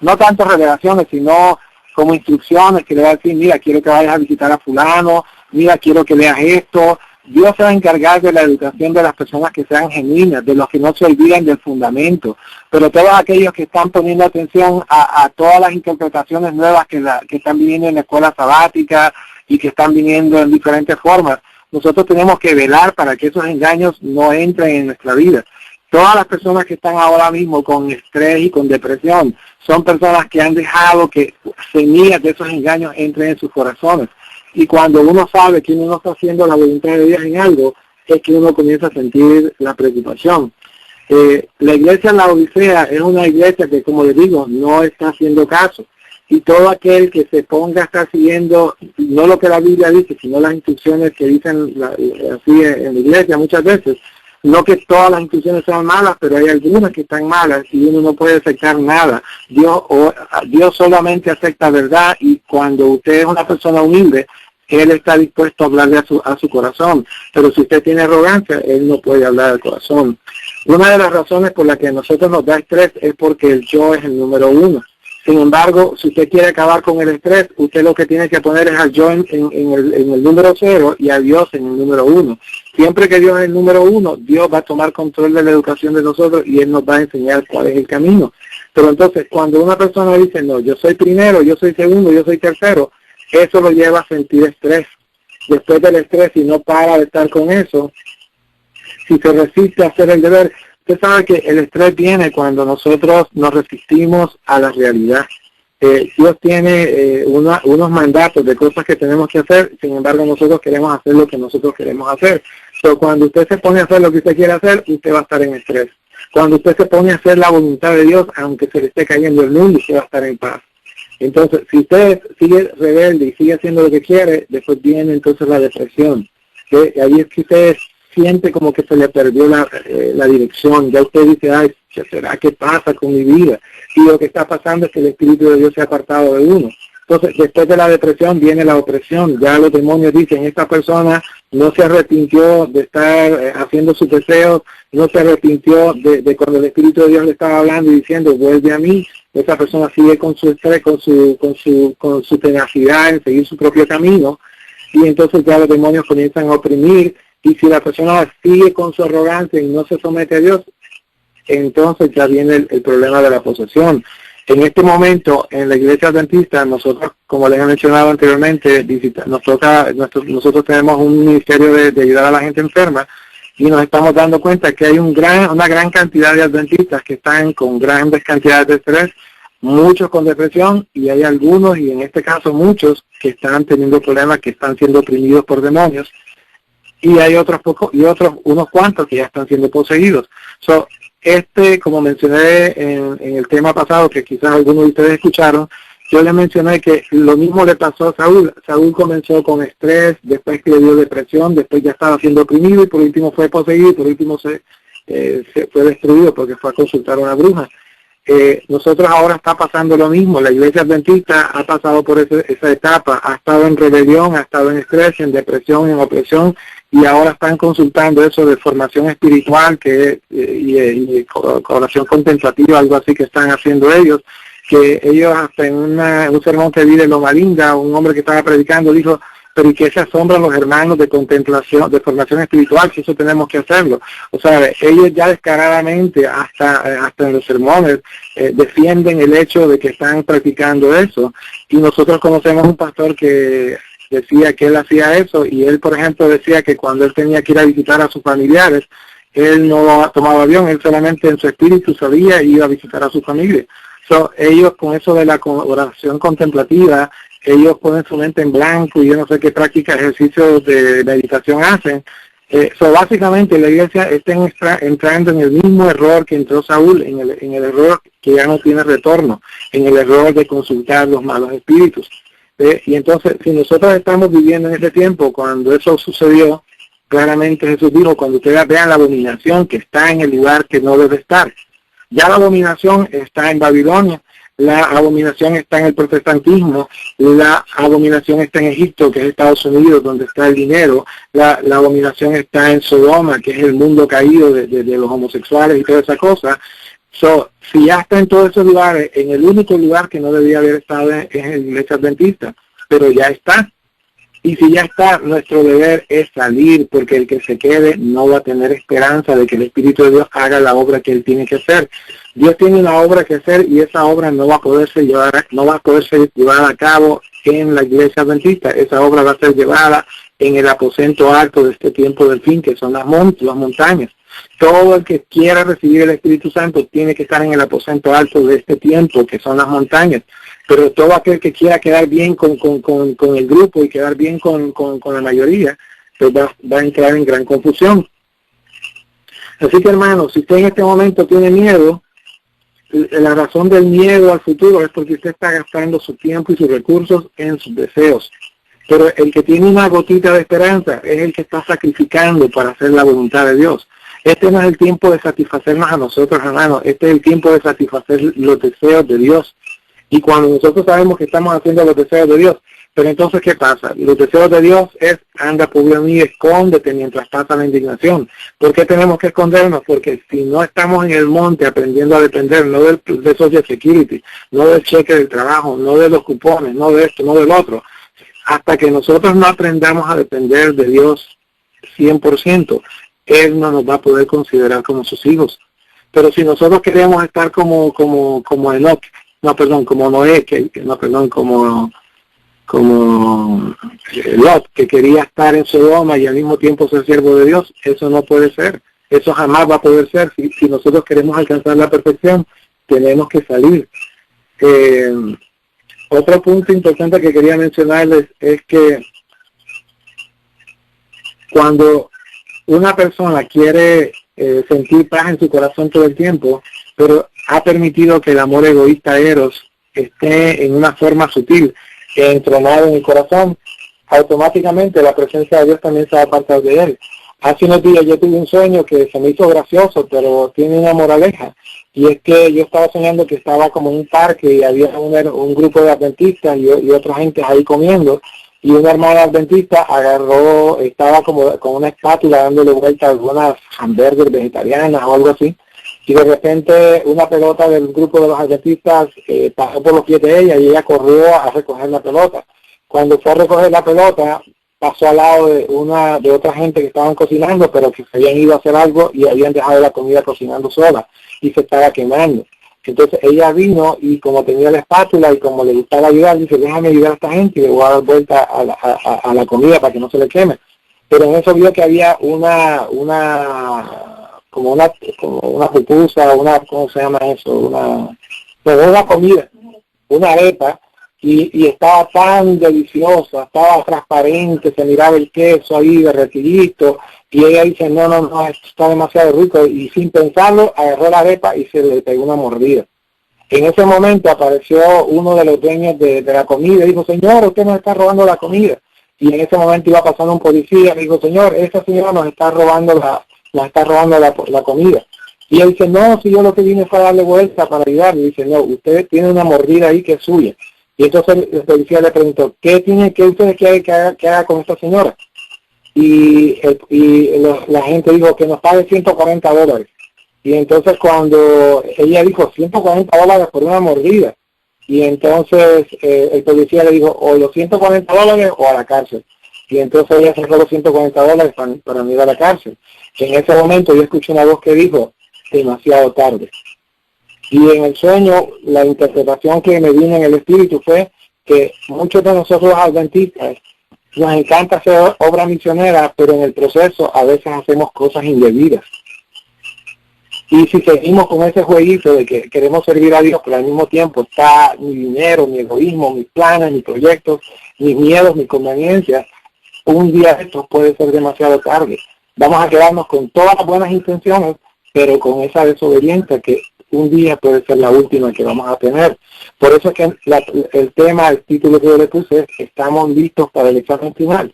no tanto revelaciones, sino como instrucciones, que le va a decir, mira, quiero que vayas a visitar a fulano, mira, quiero que leas esto. Dios se va a encargar de la educación de las personas que sean genuinas, de los que no se olviden del fundamento. Pero todos aquellos que están poniendo atención a todas las interpretaciones nuevas que están viniendo en la escuela sabática y que están viniendo en diferentes formas, nosotros tenemos que velar para que esos engaños no entren en nuestra vida. Todas las personas que están ahora mismo con estrés y con depresión son personas que han dejado que semillas de esos engaños entren en sus corazones. Y cuando uno sabe que uno no está haciendo la voluntad de Dios en algo, es que uno comienza a sentir la preocupación. La iglesia en la Odisea es una iglesia que, como les digo, no está haciendo caso. Y todo aquel que se ponga a estar siguiendo, no lo que la Biblia dice, sino las instrucciones que dicen así en la iglesia muchas veces, no que todas las instrucciones sean malas, pero hay algunas que están malas y uno no puede aceptar nada. Dios solamente acepta verdad, y cuando usted es una persona humilde, Él está dispuesto a hablarle a su corazón. Pero si usted tiene arrogancia, Él no puede hablar al corazón. Una de las razones por las que a nosotros nos da estrés es porque el yo es el número 1. Sin embargo, si usted quiere acabar con el estrés, usted lo que tiene que poner es al yo en el número 0 y a Dios en el número 1. Siempre que Dios es el número 1, Dios va a tomar control de la educación de nosotros y Él nos va a enseñar cuál es el camino. Pero entonces, cuando una persona dice, no, yo soy primero, yo soy segundo, yo soy tercero, eso lo lleva a sentir estrés. después del estrés y no para de estar con eso, si se resiste a hacer el deber, usted sabe que el estrés viene cuando nosotros nos resistimos a la realidad. Dios tiene unos mandatos de cosas que tenemos que hacer, sin embargo nosotros queremos hacer lo que nosotros queremos hacer. Pero cuando usted se pone a hacer lo que usted quiere hacer, usted va a estar en estrés. Cuando usted se pone a hacer la voluntad de Dios, aunque se le esté cayendo el mundo, usted va a estar en paz. Entonces, si usted sigue rebelde y sigue haciendo lo que quiere, después viene entonces la depresión. Ahí es que usted siente como que se le perdió la dirección. Ya usted dice, ay, ¿será qué pasa con mi vida? Y lo que está pasando es que el Espíritu de Dios se ha apartado de uno. Entonces, después de la depresión viene la opresión. Ya los demonios dicen, esta persona no se arrepintió de estar haciendo sus deseos, no se arrepintió de cuando el Espíritu de Dios le estaba hablando y diciendo, vuelve a mí. Esa persona sigue con su estrés, con su tenacidad en seguir su propio camino. Y entonces ya los demonios comienzan a oprimir. Y si la persona sigue con su arrogancia y no se somete a Dios, entonces ya viene el problema de la posesión. En este momento, en la iglesia adventista, nosotros, como les he mencionado anteriormente, nosotros tenemos un ministerio de ayudar a la gente enferma y nos estamos dando cuenta que hay una gran cantidad de adventistas que están con grandes cantidades de estrés, muchos con depresión, y hay algunos, y en este caso muchos, que están teniendo problemas, que están siendo oprimidos por demonios, y hay unos cuantos que ya están siendo poseídos. Como mencioné en el tema pasado, que quizás algunos de ustedes escucharon, yo les mencioné que lo mismo le pasó a Saúl. Saúl comenzó con estrés, después que le dio depresión, después ya estaba siendo oprimido y por último fue poseído y por último se fue destruido porque fue a consultar a una bruja. Nosotros ahora está pasando lo mismo. La iglesia adventista ha pasado por esa etapa, ha estado en rebelión, ha estado en estrés, en depresión, en opresión, y ahora están consultando eso de formación espiritual y oración contemplativa, algo así que están haciendo ellos, que ellos hasta en un sermón que vi en Loma Linda, un hombre que estaba predicando dijo, pero ¿y qué se asombran los hermanos de contemplación, de formación espiritual, si eso tenemos que hacerlo? O sea, ellos ya descaradamente, hasta en los sermones, defienden el hecho de que están practicando eso, y nosotros conocemos un pastor que decía que él hacía eso, y él, por ejemplo, decía que cuando él tenía que ir a visitar a sus familiares, él no tomaba avión, él solamente en su espíritu sabía y iba a visitar a su familia. Ellos con eso de la oración contemplativa, ellos ponen su mente en blanco y yo no sé qué prácticas, ejercicios de meditación hacen. Básicamente la iglesia está entrando en el mismo error que entró Saúl, en el error que ya no tiene retorno, en el error de consultar los malos espíritus. Y entonces, si nosotros estamos viviendo en ese tiempo, cuando eso sucedió, claramente Jesús dijo, cuando ustedes vean la abominación que está en el lugar que no debe estar. Ya la abominación está en Babilonia, la abominación está en el protestantismo, la abominación está en Egipto, que es Estados Unidos, donde está el dinero, la abominación está en Sodoma, que es el mundo caído de los homosexuales y toda esa cosa. Si ya está en todos esos lugares, en el único lugar que no debía haber estado es en la iglesia adventista, pero ya está. Y si ya está, nuestro deber es salir, porque el que se quede no va a tener esperanza de que el Espíritu de Dios haga la obra que Él tiene que hacer. Dios tiene una obra que hacer y esa obra no va a poderse llevar a cabo en la iglesia adventista. Esa obra va a ser llevada en el aposento alto de este tiempo del fin, que son las montañas. Todo el que quiera recibir el Espíritu Santo tiene que estar en el aposento alto de este tiempo, que son las montañas. Pero todo aquel que quiera quedar bien con el grupo y quedar bien con la mayoría, pues va a entrar en gran confusión. Así que, hermanos, si usted en este momento tiene miedo, la razón del miedo al futuro es porque usted está gastando su tiempo y sus recursos en sus deseos. Pero el que tiene una gotita de esperanza es el que está sacrificando para hacer la voluntad de Dios. Este no es el tiempo de satisfacernos a nosotros, hermanos. Este es el tiempo de satisfacer los deseos de Dios. Y cuando nosotros sabemos que estamos haciendo los deseos de Dios, pero entonces, ¿qué pasa? Los deseos de Dios es, anda, pobre mí, escóndete mientras pasa la indignación. ¿Por qué tenemos que escondernos? Porque si no estamos en el monte aprendiendo a depender, no de Social Security, no del cheque del trabajo, no de los cupones, no de esto, no del otro, hasta que nosotros no aprendamos a depender de Dios 100%, Él no nos va a poder considerar como sus hijos. Pero si nosotros queremos estar como Enoch, como Noé, como Lot, que quería estar en Sodoma y al mismo tiempo ser siervo de Dios. Eso no puede ser. Eso jamás va a poder ser. Si nosotros queremos alcanzar la perfección, tenemos que salir. Otro punto importante que quería mencionarles es que cuando una persona quiere sentir paz en su corazón todo el tiempo, pero ha permitido que el amor egoísta Eros esté en una forma sutil, entronado en el corazón, automáticamente la presencia de Dios también se va a apartar de él. Hace unos días yo tuve un sueño que se me hizo gracioso, pero tiene una moraleja, y es que yo estaba soñando que estaba como en un parque y había un grupo de adventistas y otra gente ahí comiendo, y una hermana adventista estaba como con una espátula dándole vuelta a algunas hamburguesas vegetarianas o algo así, y de repente una pelota del grupo de los adventistas pasó por los pies de ella y ella corrió a recoger la pelota. Cuando fue a recoger la pelota, pasó al lado de otra gente que estaban cocinando, pero que se habían ido a hacer algo y habían dejado la comida cocinando sola y se estaba quemando. Entonces ella vino y como tenía la espátula y como le gustaba ayudar, dice, déjame ayudar a esta gente y le voy a dar vuelta a la comida para que no se le queme. Pero en eso vio que había una pupusa, ¿cómo se llama eso? Una comida, una arepa, y estaba tan deliciosa, estaba transparente, se miraba el queso ahí derretidito, y ella dice, no, esto está demasiado rico, y sin pensarlo, agarró la arepa y se le pegó una mordida. En ese momento apareció uno de los dueños de la comida y dijo, señor, usted nos está robando la comida. Y en ese momento iba pasando un policía y dijo, señor, esta señora nos está robando la comida. Y él dice, no, si yo lo que vine fue a darle vuelta para ayudarle. Y dice, no, usted tiene una mordida ahí que es suya. Y entonces el policía le preguntó, ¿qué usted quiere que haga con esta señora? Y la gente dijo que nos pague $140. Y entonces cuando ella dijo $140 por una mordida, y entonces el policía le dijo, o los $140 o a la cárcel. Y entonces ella sacó los $140 para no ir a la cárcel. En ese momento yo escuché una voz que dijo, demasiado tarde. Y en el sueño, la interpretación que me vino en el espíritu fue que muchos de nosotros adventistas nos encanta hacer obra misionera, pero en el proceso a veces hacemos cosas indebidas. Y si seguimos con ese jueguito de que queremos servir a Dios, pero al mismo tiempo está mi dinero, mi egoísmo, mis planes, mis proyectos, mis miedos, mis conveniencias, un día esto puede ser demasiado tarde. Vamos a quedarnos con todas las buenas intenciones, pero con esa desobediencia que un día puede ser la última que vamos a tener. Por eso es que el título que yo le puse es, estamos listos para el examen final.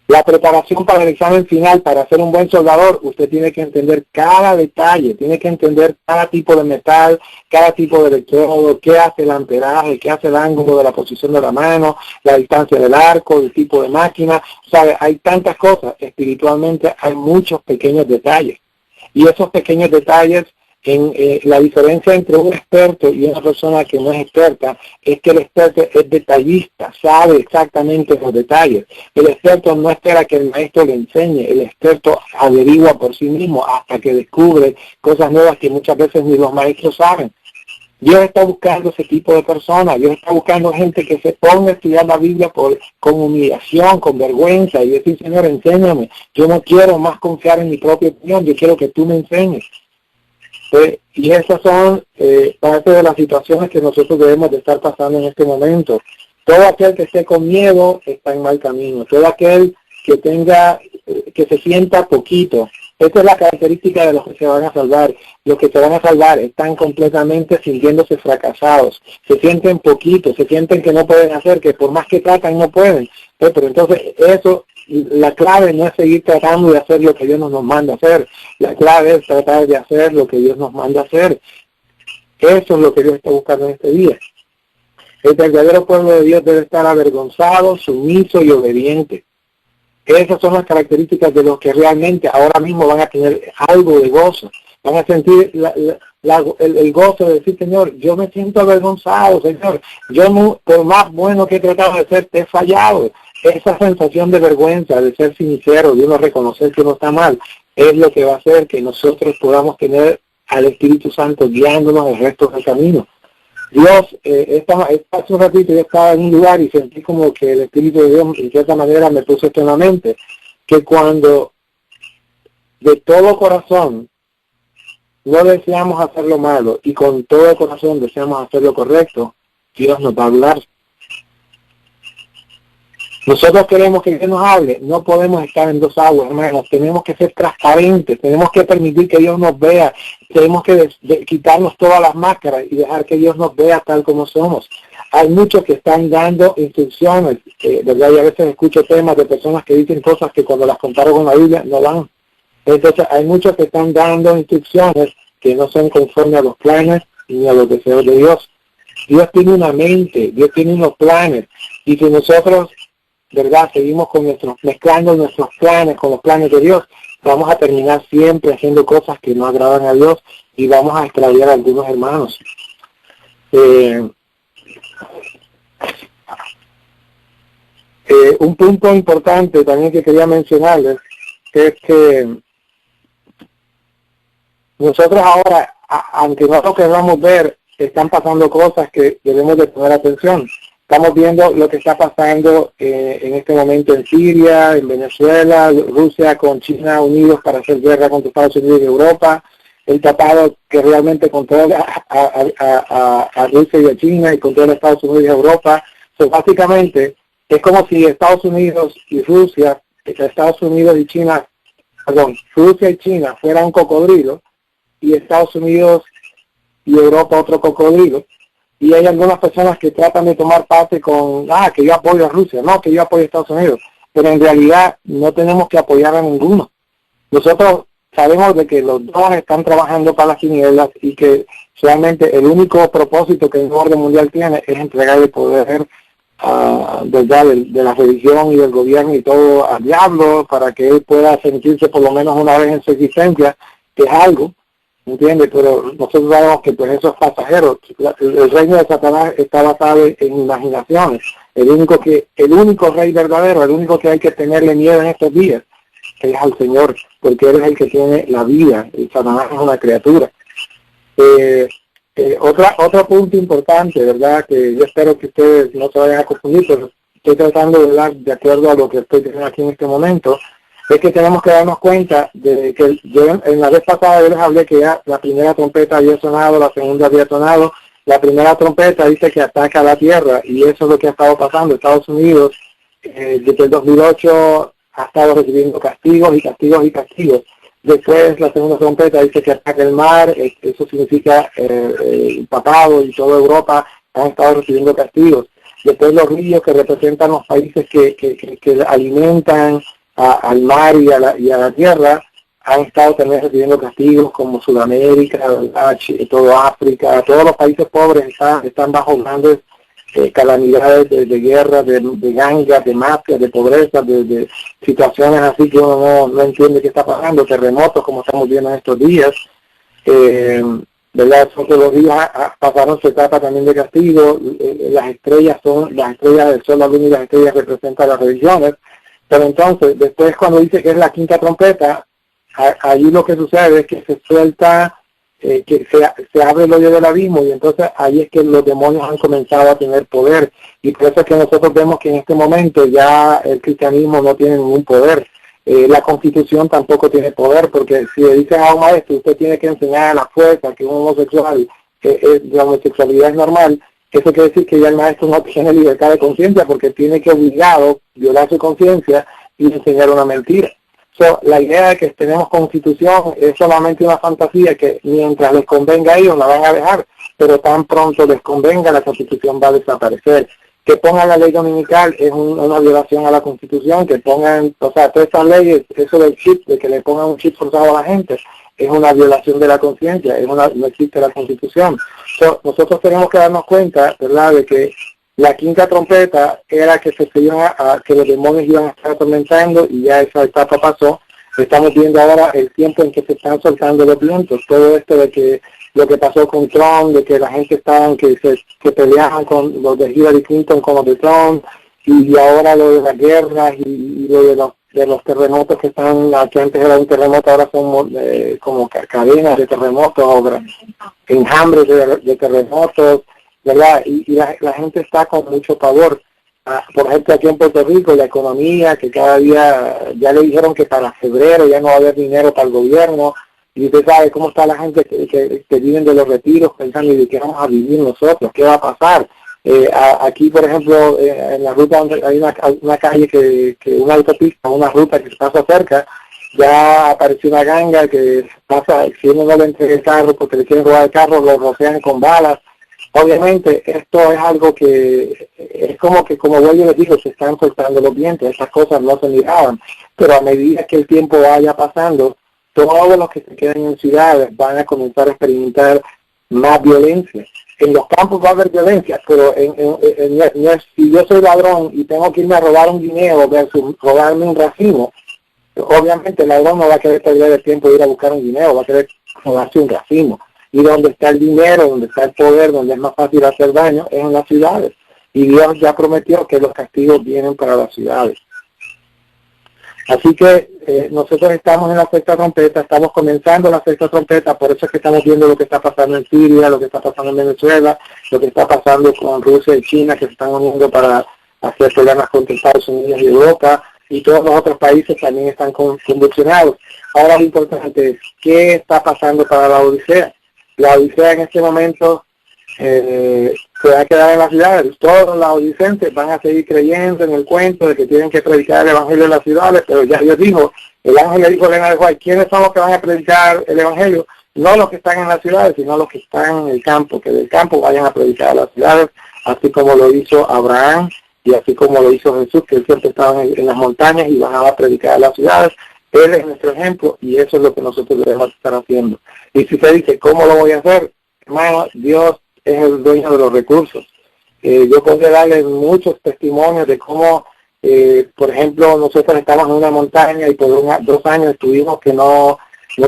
La preparación para el examen final, para ser un buen soldador, usted tiene que entender cada detalle, tiene que entender cada tipo de metal, cada tipo de electrodo, qué hace el amperaje, qué hace el ángulo de la posición de la mano, la distancia del arco, el tipo de máquina. ¿Sabe? Hay tantas cosas. Espiritualmente hay muchos pequeños detalles. Y esos pequeños detalles, la diferencia entre un experto y una persona que no es experta es que el experto es detallista, sabe exactamente los detalles. El experto no espera que el maestro le enseñe, el experto averigua por sí mismo hasta que descubre cosas nuevas que muchas veces ni los maestros saben. Dios está buscando ese tipo de personas. Dios está buscando gente que se ponga a estudiar la Biblia con humillación, con vergüenza, y decir, Señor, enséñame. Yo no quiero más confiar en mi propia opinión, yo quiero que tú me enseñes. Y esas son parte de las situaciones que nosotros debemos de estar pasando en este momento. Todo aquel que esté con miedo está en mal camino. Todo aquel que que se sienta poquito. Esta es la característica de los que se van a salvar. Los que se van a salvar están completamente sintiéndose fracasados. Se sienten poquitos, se sienten que no pueden hacer, que por más que tratan no pueden. Pero entonces la clave no es seguir tratando de hacer lo que Dios nos manda hacer. La clave es tratar de hacer lo que Dios nos manda hacer. Eso es lo que Dios está buscando en este día. El verdadero pueblo de Dios debe estar avergonzado, sumiso y obediente. Esas son las características de los que realmente ahora mismo van a tener algo de gozo. Van a sentir el gozo de decir, Señor, yo me siento avergonzado, Señor. Yo, por más bueno que he tratado de ser, te he fallado. Esa sensación de vergüenza, de ser sincero, de uno reconocer que uno está mal, es lo que va a hacer que nosotros podamos tener al Espíritu Santo guiándonos el resto del camino. Dios, hace un ratito yo estaba en un lugar y sentí como que el Espíritu de Dios en cierta manera me puso esto en la mente, que cuando de todo corazón no deseamos hacer lo malo y con todo corazón deseamos hacer lo correcto, Dios nos va a hablar. Nosotros queremos que Dios nos hable, no podemos estar en dos aguas, hermanos, tenemos que ser transparentes, tenemos que permitir que Dios nos vea, tenemos que quitarnos todas las máscaras y dejar que Dios nos vea tal como somos. Hay muchos que están dando instrucciones, ¿verdad? Y a veces escucho temas de personas que dicen cosas que cuando las comparo con la Biblia no van. Entonces hay muchos que están dando instrucciones que no son conforme a los planes ni a los deseos de Dios. Dios tiene una mente, Dios tiene unos planes, y si nosotros, ¿verdad?, seguimos mezclando nuestros planes con los planes de Dios, vamos a terminar siempre haciendo cosas que no agradan a Dios y vamos a extraviar a algunos hermanos. Un punto importante también que quería mencionarles es que nosotros ahora, aunque no lo queramos ver, están pasando cosas que debemos de poner atención. Estamos viendo lo que está pasando en este momento en Siria, en Venezuela, Rusia con China unidos para hacer guerra contra Estados Unidos y Europa, el tratado que realmente controla a Rusia y a China y controla a Estados Unidos y a Europa. Básicamente es como si Estados Unidos y Rusia, Rusia y China fueran un cocodrilo y Estados Unidos y Europa otro cocodrilo. Y hay algunas personas que tratan de tomar parte con, que yo apoyo a Rusia, no, que yo apoyo a Estados Unidos, pero en realidad no tenemos que apoyar a ninguno. Nosotros sabemos de que los dos están trabajando para las tinieblas y que solamente el único propósito que el orden mundial tiene es entregar el poder ¿verdad?, de la religión y del gobierno y todo al diablo para que él pueda sentirse por lo menos una vez en su existencia, que es algo. ¿Entiendes? Pero nosotros sabemos que pues eso es pasajero. El reino de Satanás está basado en imaginaciones. El único rey verdadero, el único que hay que tenerle miedo en estos días es al Señor, porque Él es el que tiene la vida. Y Satanás es una criatura. Otro punto importante, ¿verdad?, que yo espero que ustedes no se vayan a confundir, pero estoy tratando de hablar de acuerdo a lo que estoy diciendo aquí en este momento, es que tenemos que darnos cuenta de que yo en la vez pasada yo les hablé que ya la primera trompeta había sonado, la segunda había sonado, la primera trompeta dice que ataca a la tierra y eso es lo que ha estado pasando. Estados Unidos desde el 2008 ha estado recibiendo castigos y castigos y castigos. Después la segunda trompeta dice que ataca el mar, eso significa el papado y toda Europa han estado recibiendo castigos. Después los ríos que representan los países que alimentan al mar y a la tierra han estado también recibiendo castigos, como Sudamérica, todo África, todos los países pobres están bajo grandes calamidades de guerra, de gangas, de mafias, de pobreza, de situaciones así que uno no entiende qué está pasando, terremotos como estamos viendo en estos días, ¿verdad? Todos los días pasaron su etapa también de castigo. Las estrellas del sol, la luna y las estrellas representan las religiones. Pero entonces, después cuando dice que es la quinta trompeta, allí lo que sucede es que se suelta, que se abre el hoyo del abismo, y entonces ahí es que los demonios han comenzado a tener poder. Y por eso es que nosotros vemos que en este momento ya el cristianismo no tiene ningún poder. La Constitución tampoco tiene poder, porque si le dicen a un maestro, usted tiene que enseñar a la fuerza que un homosexual, la homosexualidad es normal, eso quiere decir que ya el maestro no tiene libertad de conciencia, porque tiene que obligado violar su conciencia y enseñar una mentira. La idea de que tenemos constitución es solamente una fantasía que mientras les convenga a ellos la van a dejar, pero tan pronto les convenga la constitución va a desaparecer. Que pongan la ley dominical es una violación a la constitución, que pongan, todas estas leyes, eso del chip, de que le pongan un chip forzado a la gente, es una violación de la conciencia, no existe la constitución. Nosotros tenemos que darnos cuenta, ¿verdad?, de que la quinta trompeta era que que los demonios iban a estar atormentando, y ya esa etapa pasó. Estamos viendo ahora el tiempo en que se están soltando los vientos. Todo esto de que lo que pasó con Trump, de que la gente estaban que peleaban con los de Hillary Clinton con los de Trump, y ahora lo de las guerras y lo de los terremotos que antes era un terremoto, ahora son como cadenas de terremotos, enjambres de terremotos. ¿verdad? Y la gente está con mucho pavor. Por ejemplo, aquí en Puerto Rico, la economía, que cada día ya le dijeron que para febrero ya no va a haber dinero para el gobierno, y usted sabe cómo está la gente que viven de los retiros pensando, ¿y de qué vamos a vivir nosotros? ¿Qué va a pasar? Aquí, por ejemplo, en la ruta donde hay una calle una autopista, una ruta que se pasa cerca, ya apareció una ganga que pasa, si uno no le entrega el carro porque le quieren robar el carro, lo rocian con balas. Obviamente esto es algo que es como yo les digo, se están soltando los vientos, esas cosas no se miraban, pero a medida que el tiempo vaya pasando, todos los que se queden en ciudades van a comenzar a experimentar más violencia. En los campos va a haber violencia, pero si yo soy ladrón y tengo que irme a robar un guineo versus robarme un racimo, obviamente el ladrón no va a querer perder el tiempo de ir a buscar un guineo, va a querer robarse un racimo. Y donde está el dinero, donde está el poder, donde es más fácil hacer daño, es en las ciudades. Y Dios ya prometió que los castigos vienen para las ciudades. Así que nosotros estamos en la sexta trompeta, estamos comenzando la sexta trompeta, por eso es que estamos viendo lo que está pasando en Siria, lo que está pasando en Venezuela, lo que está pasando con Rusia y China, que se están uniendo para hacer problemas contra Estados Unidos y Europa, y todos los otros países también están convulsionados. Ahora lo importante es, ¿qué está pasando para la Odisea? La Odisea en este momento se va a quedar en las ciudades. Todos los odicenses van a seguir creyendo en el cuento de que tienen que predicar el Evangelio en las ciudades, pero ya Dios dijo, el ángel le dijo a Elena de White, ¿quiénes son los que van a predicar el Evangelio? No los que están en las ciudades, sino los que están en el campo, que del campo vayan a predicar a las ciudades, así como lo hizo Abraham y así como lo hizo Jesús, que él siempre estaba en las montañas y bajaba a predicar a las ciudades. Él es nuestro ejemplo y eso es lo que nosotros debemos estar haciendo. Y si usted dice, ¿cómo lo voy a hacer? Hermano, Dios es el dueño de los recursos. Yo podría darle muchos testimonios de cómo, por ejemplo, nosotros estamos en una montaña y por 2 años estuvimos que no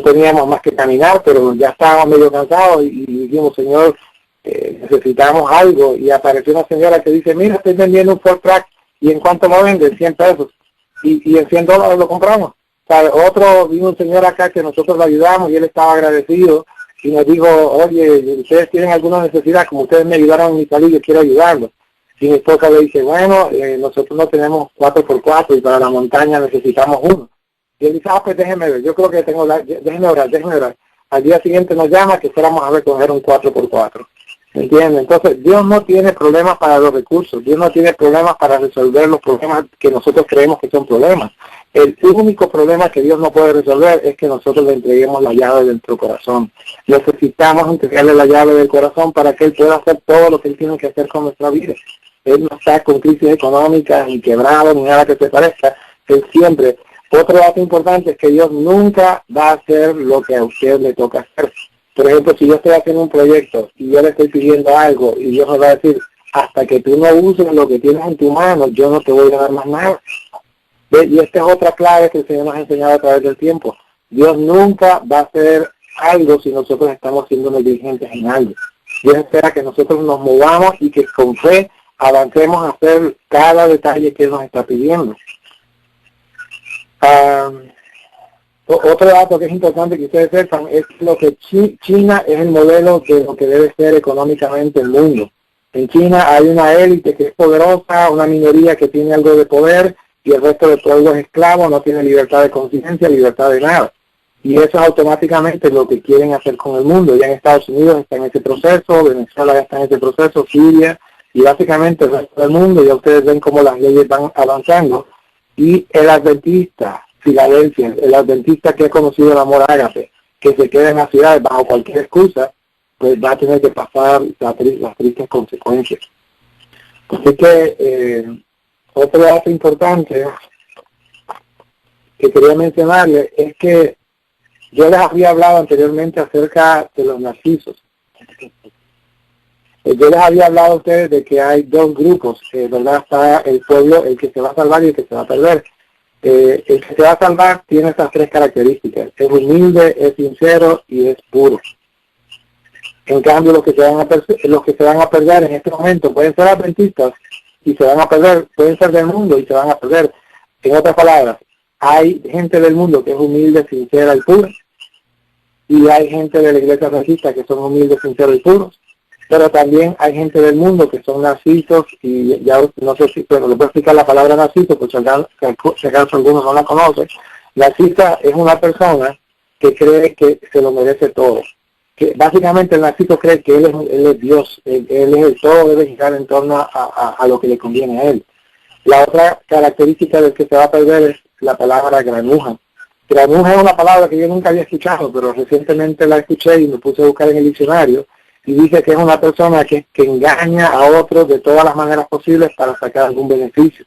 teníamos más que caminar, pero ya estábamos medio cansados y dijimos, Señor, necesitamos algo. Y apareció una señora que dice, mira, estoy vendiendo un Ford Track y ¿en cuánto lo venden? 100 pesos. Y en $100 lo compramos. Vino un señor acá que nosotros lo ayudamos y él estaba agradecido y nos dijo, oye, ustedes tienen alguna necesidad, como ustedes me ayudaron en mi salud, yo quiero ayudarlos. Y mi esposa le dice, bueno, nosotros no tenemos 4x4 y para la montaña necesitamos uno. Y él dice, pues déjeme ver, yo creo que déjeme orar. Al día siguiente nos llama que fuéramos a recoger un 4x4. ¿Entienden? Entonces, Dios no tiene problemas para los recursos, Dios no tiene problemas para resolver los problemas que nosotros creemos que son problemas. El único problema que Dios no puede resolver es que nosotros le entreguemos la llave de nuestro corazón. Necesitamos entregarle la llave del corazón para que Él pueda hacer todo lo que Él tiene que hacer con nuestra vida. Él no está con crisis económicas, ni quebrado, ni nada que se parezca. Él siempre. Otro dato importante es que Dios nunca va a hacer lo que a usted le toca hacer. Por ejemplo, si yo estoy haciendo un proyecto y yo le estoy pidiendo algo y Dios me va a decir, hasta que tú no uses lo que tienes en tu mano, yo no te voy a dar más nada. Y esta es otra clave que el Señor nos ha enseñado a través del tiempo. Dios nunca va a hacer algo si nosotros estamos siendo negligentes en algo. Dios espera que nosotros nos movamos y que con fe avancemos a hacer cada detalle que Él nos está pidiendo. Otro dato que es importante que ustedes sepan es lo que China es el modelo de lo que debe ser económicamente el mundo. En China hay una élite que es poderosa, una minoría que tiene algo de poder y el resto del pueblo es esclavo, no tiene libertad de conciencia, libertad de nada. Y eso es automáticamente lo que quieren hacer con el mundo. Ya en Estados Unidos está en ese proceso, Venezuela ya está en ese proceso, Siria y básicamente el resto del mundo. Ya ustedes ven cómo las leyes van avanzando. Y el adventista, Filadelfia, el adventista que ha conocido el amor ágape, que se queda en las ciudades bajo cualquier excusa, pues va a tener que pasar las tristes consecuencias. Así que otro dato importante que quería mencionarles es que yo les había hablado anteriormente acerca de los narcisos. Yo les había hablado a ustedes de que hay 2 grupos, ¿verdad? Está el pueblo, el que se va a salvar y el que se va a perder. El que se va a salvar tiene estas 3 características: es humilde, es sincero y es puro. En cambio, los que se van a perder en este momento pueden ser adventistas y se van a perder, pueden ser del mundo y se van a perder. En otras palabras, hay gente del mundo que es humilde, sincera y pura, y hay gente de la iglesia adventista que son humildes, sinceros y puros. pero también hay gente del mundo que son narcisos, y ya no sé si, pero le puedo explicar la palabra narciso, pues si acaso algunos no la conocen. Narcisa es una persona que cree que se lo merece todo. Que básicamente el narciso cree que él es Dios, él es el todo, debe girar en torno a lo que le conviene a él. La otra característica del que se va a perder es la palabra granuja. Granuja es una palabra que yo nunca había escuchado, pero recientemente la escuché y me puse a buscar en el diccionario, y dice que es una persona que engaña a otros de todas las maneras posibles para sacar algún beneficio.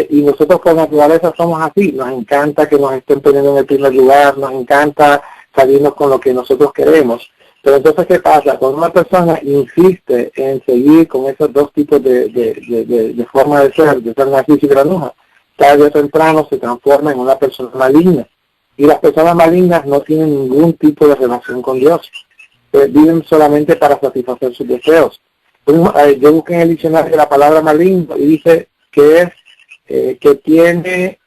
Y nosotros por naturaleza somos así, nos encanta que nos estén poniendo en el primer lugar, nos encanta salirnos con lo que nosotros queremos. Pero entonces, ¿qué pasa? Cuando una persona insiste en seguir con esos dos tipos de forma de ser narciso y granuja, tarde o temprano se transforma en una persona maligna. Y las personas malignas no tienen ningún tipo de relación con Dios. Viven solamente para satisfacer sus deseos. Yo busqué en el diccionario la palabra maligno y dice que es que tiende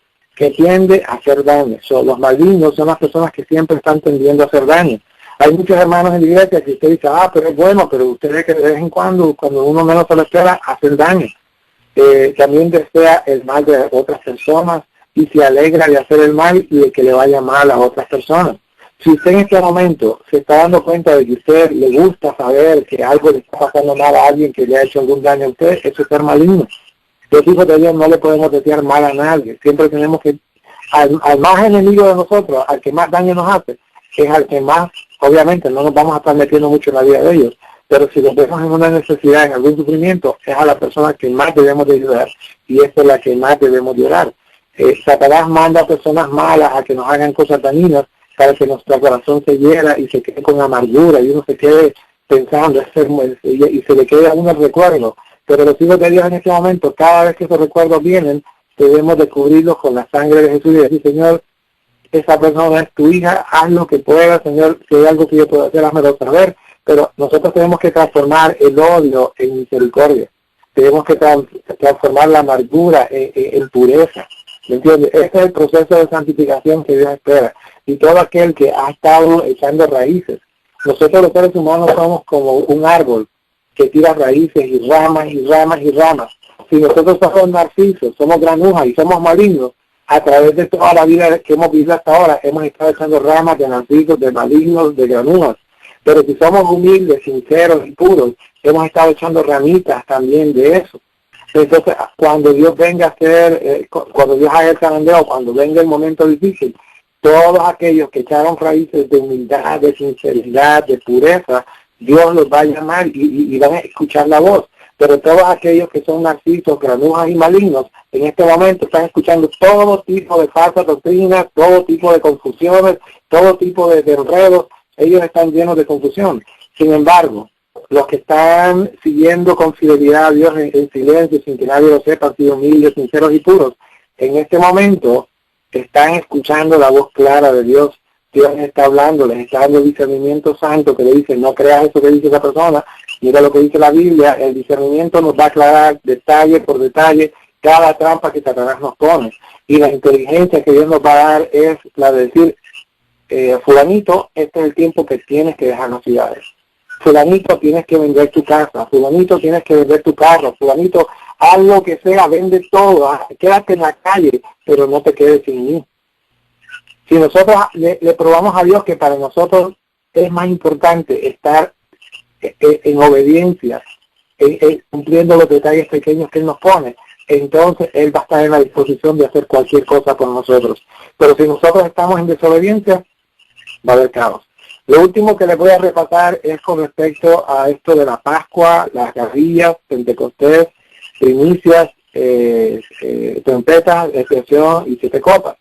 a hacer daño. Los malignos son las personas que siempre están tendiendo a hacer daño. Hay muchos hermanos en la iglesia que usted dice, pero es bueno, pero ustedes que de vez en cuando uno menos se lo espera, hacen daño. También desea el mal de otras personas y se alegra de hacer el mal y de que le vaya mal a otras personas. Si usted en este momento se está dando cuenta de que a usted le gusta saber que algo le está pasando mal a alguien que le ha hecho algún daño a usted, eso es ser maligno. Los hijos de Dios no le podemos desear mal a nadie. Siempre tenemos que, al más enemigo de nosotros, al que más daño nos hace, es al que más, obviamente, no nos vamos a estar metiendo mucho en la vida de ellos, pero si los vemos en una necesidad, en algún sufrimiento, es a la persona que más debemos de ayudar, y esa es la que más debemos de orar. Satanás manda a personas malas a que nos hagan cosas dañinas para que nuestro corazón se hiera y se quede con amargura, y uno se quede pensando, y se le quede a uno el recuerdo. Pero los hijos de Dios en este momento, cada vez que esos recuerdos vienen, debemos de cubrirlos con la sangre de Jesús y decir, Señor, esa persona es tu hija, haz lo que puedas, Señor, si hay algo que yo pueda hacer, házmelo saber. Pero nosotros tenemos que transformar el odio en misericordia. Tenemos que transformar la amargura en pureza. ¿Me entiendes? Ese es el proceso de santificación que Dios espera. Y todo aquel que ha estado echando raíces. Nosotros los seres humanos somos como un árbol que tira raíces y ramas y ramas y ramas. Si nosotros somos narcisos, somos granujas y somos malignos, a través de toda la vida que hemos vivido hasta ahora, hemos estado echando ramas de narcisos, de malignos, de granujas. Pero si somos humildes, sinceros y puros, hemos estado echando ramitas también de eso. Entonces, cuando Dios venga a hacer, cuando Dios haga el zarandeo, cuando venga el momento difícil, todos aquellos que echaron raíces de humildad, de sinceridad, de pureza, Dios los va a llamar y van a escuchar la voz. Pero todos aquellos que son narcisos, granujas y malignos, en este momento están escuchando todo tipo de falsas doctrinas, todo tipo de confusiones, todo tipo de enredos. Ellos están llenos de confusión. Sin embargo, los que están siguiendo con fidelidad a Dios en silencio, sin que nadie lo sepa, han sido humildes, sinceros y puros, en este momento están escuchando la voz clara de Dios. Dios les está hablando, les está dando discernimiento santo que le dice, no creas eso que dice esa persona, mira lo que dice la Biblia. El discernimiento nos va a aclarar detalle por detalle cada trampa que Satanás nos pone. Y la inteligencia que Dios nos va a dar es la de decir, fulanito, este es el tiempo que tienes que dejar las ciudades. Fulanito, tienes que vender tu casa. Fulanito, tienes que vender tu carro. Fulanito, haz lo que sea, vende todo. Quédate en la calle, pero no te quedes sin mí. Si nosotros le probamos a Dios que para nosotros es más importante estar en obediencia, cumpliendo los detalles pequeños que Él nos pone, entonces Él va a estar en la disposición de hacer cualquier cosa por nosotros. Pero si nosotros estamos en desobediencia, va a haber caos. Lo último que les voy a repasar es con respecto a esto de la Pascua, las garrillas, Pentecostés, primicias, trompetas, expiación y 7 copas.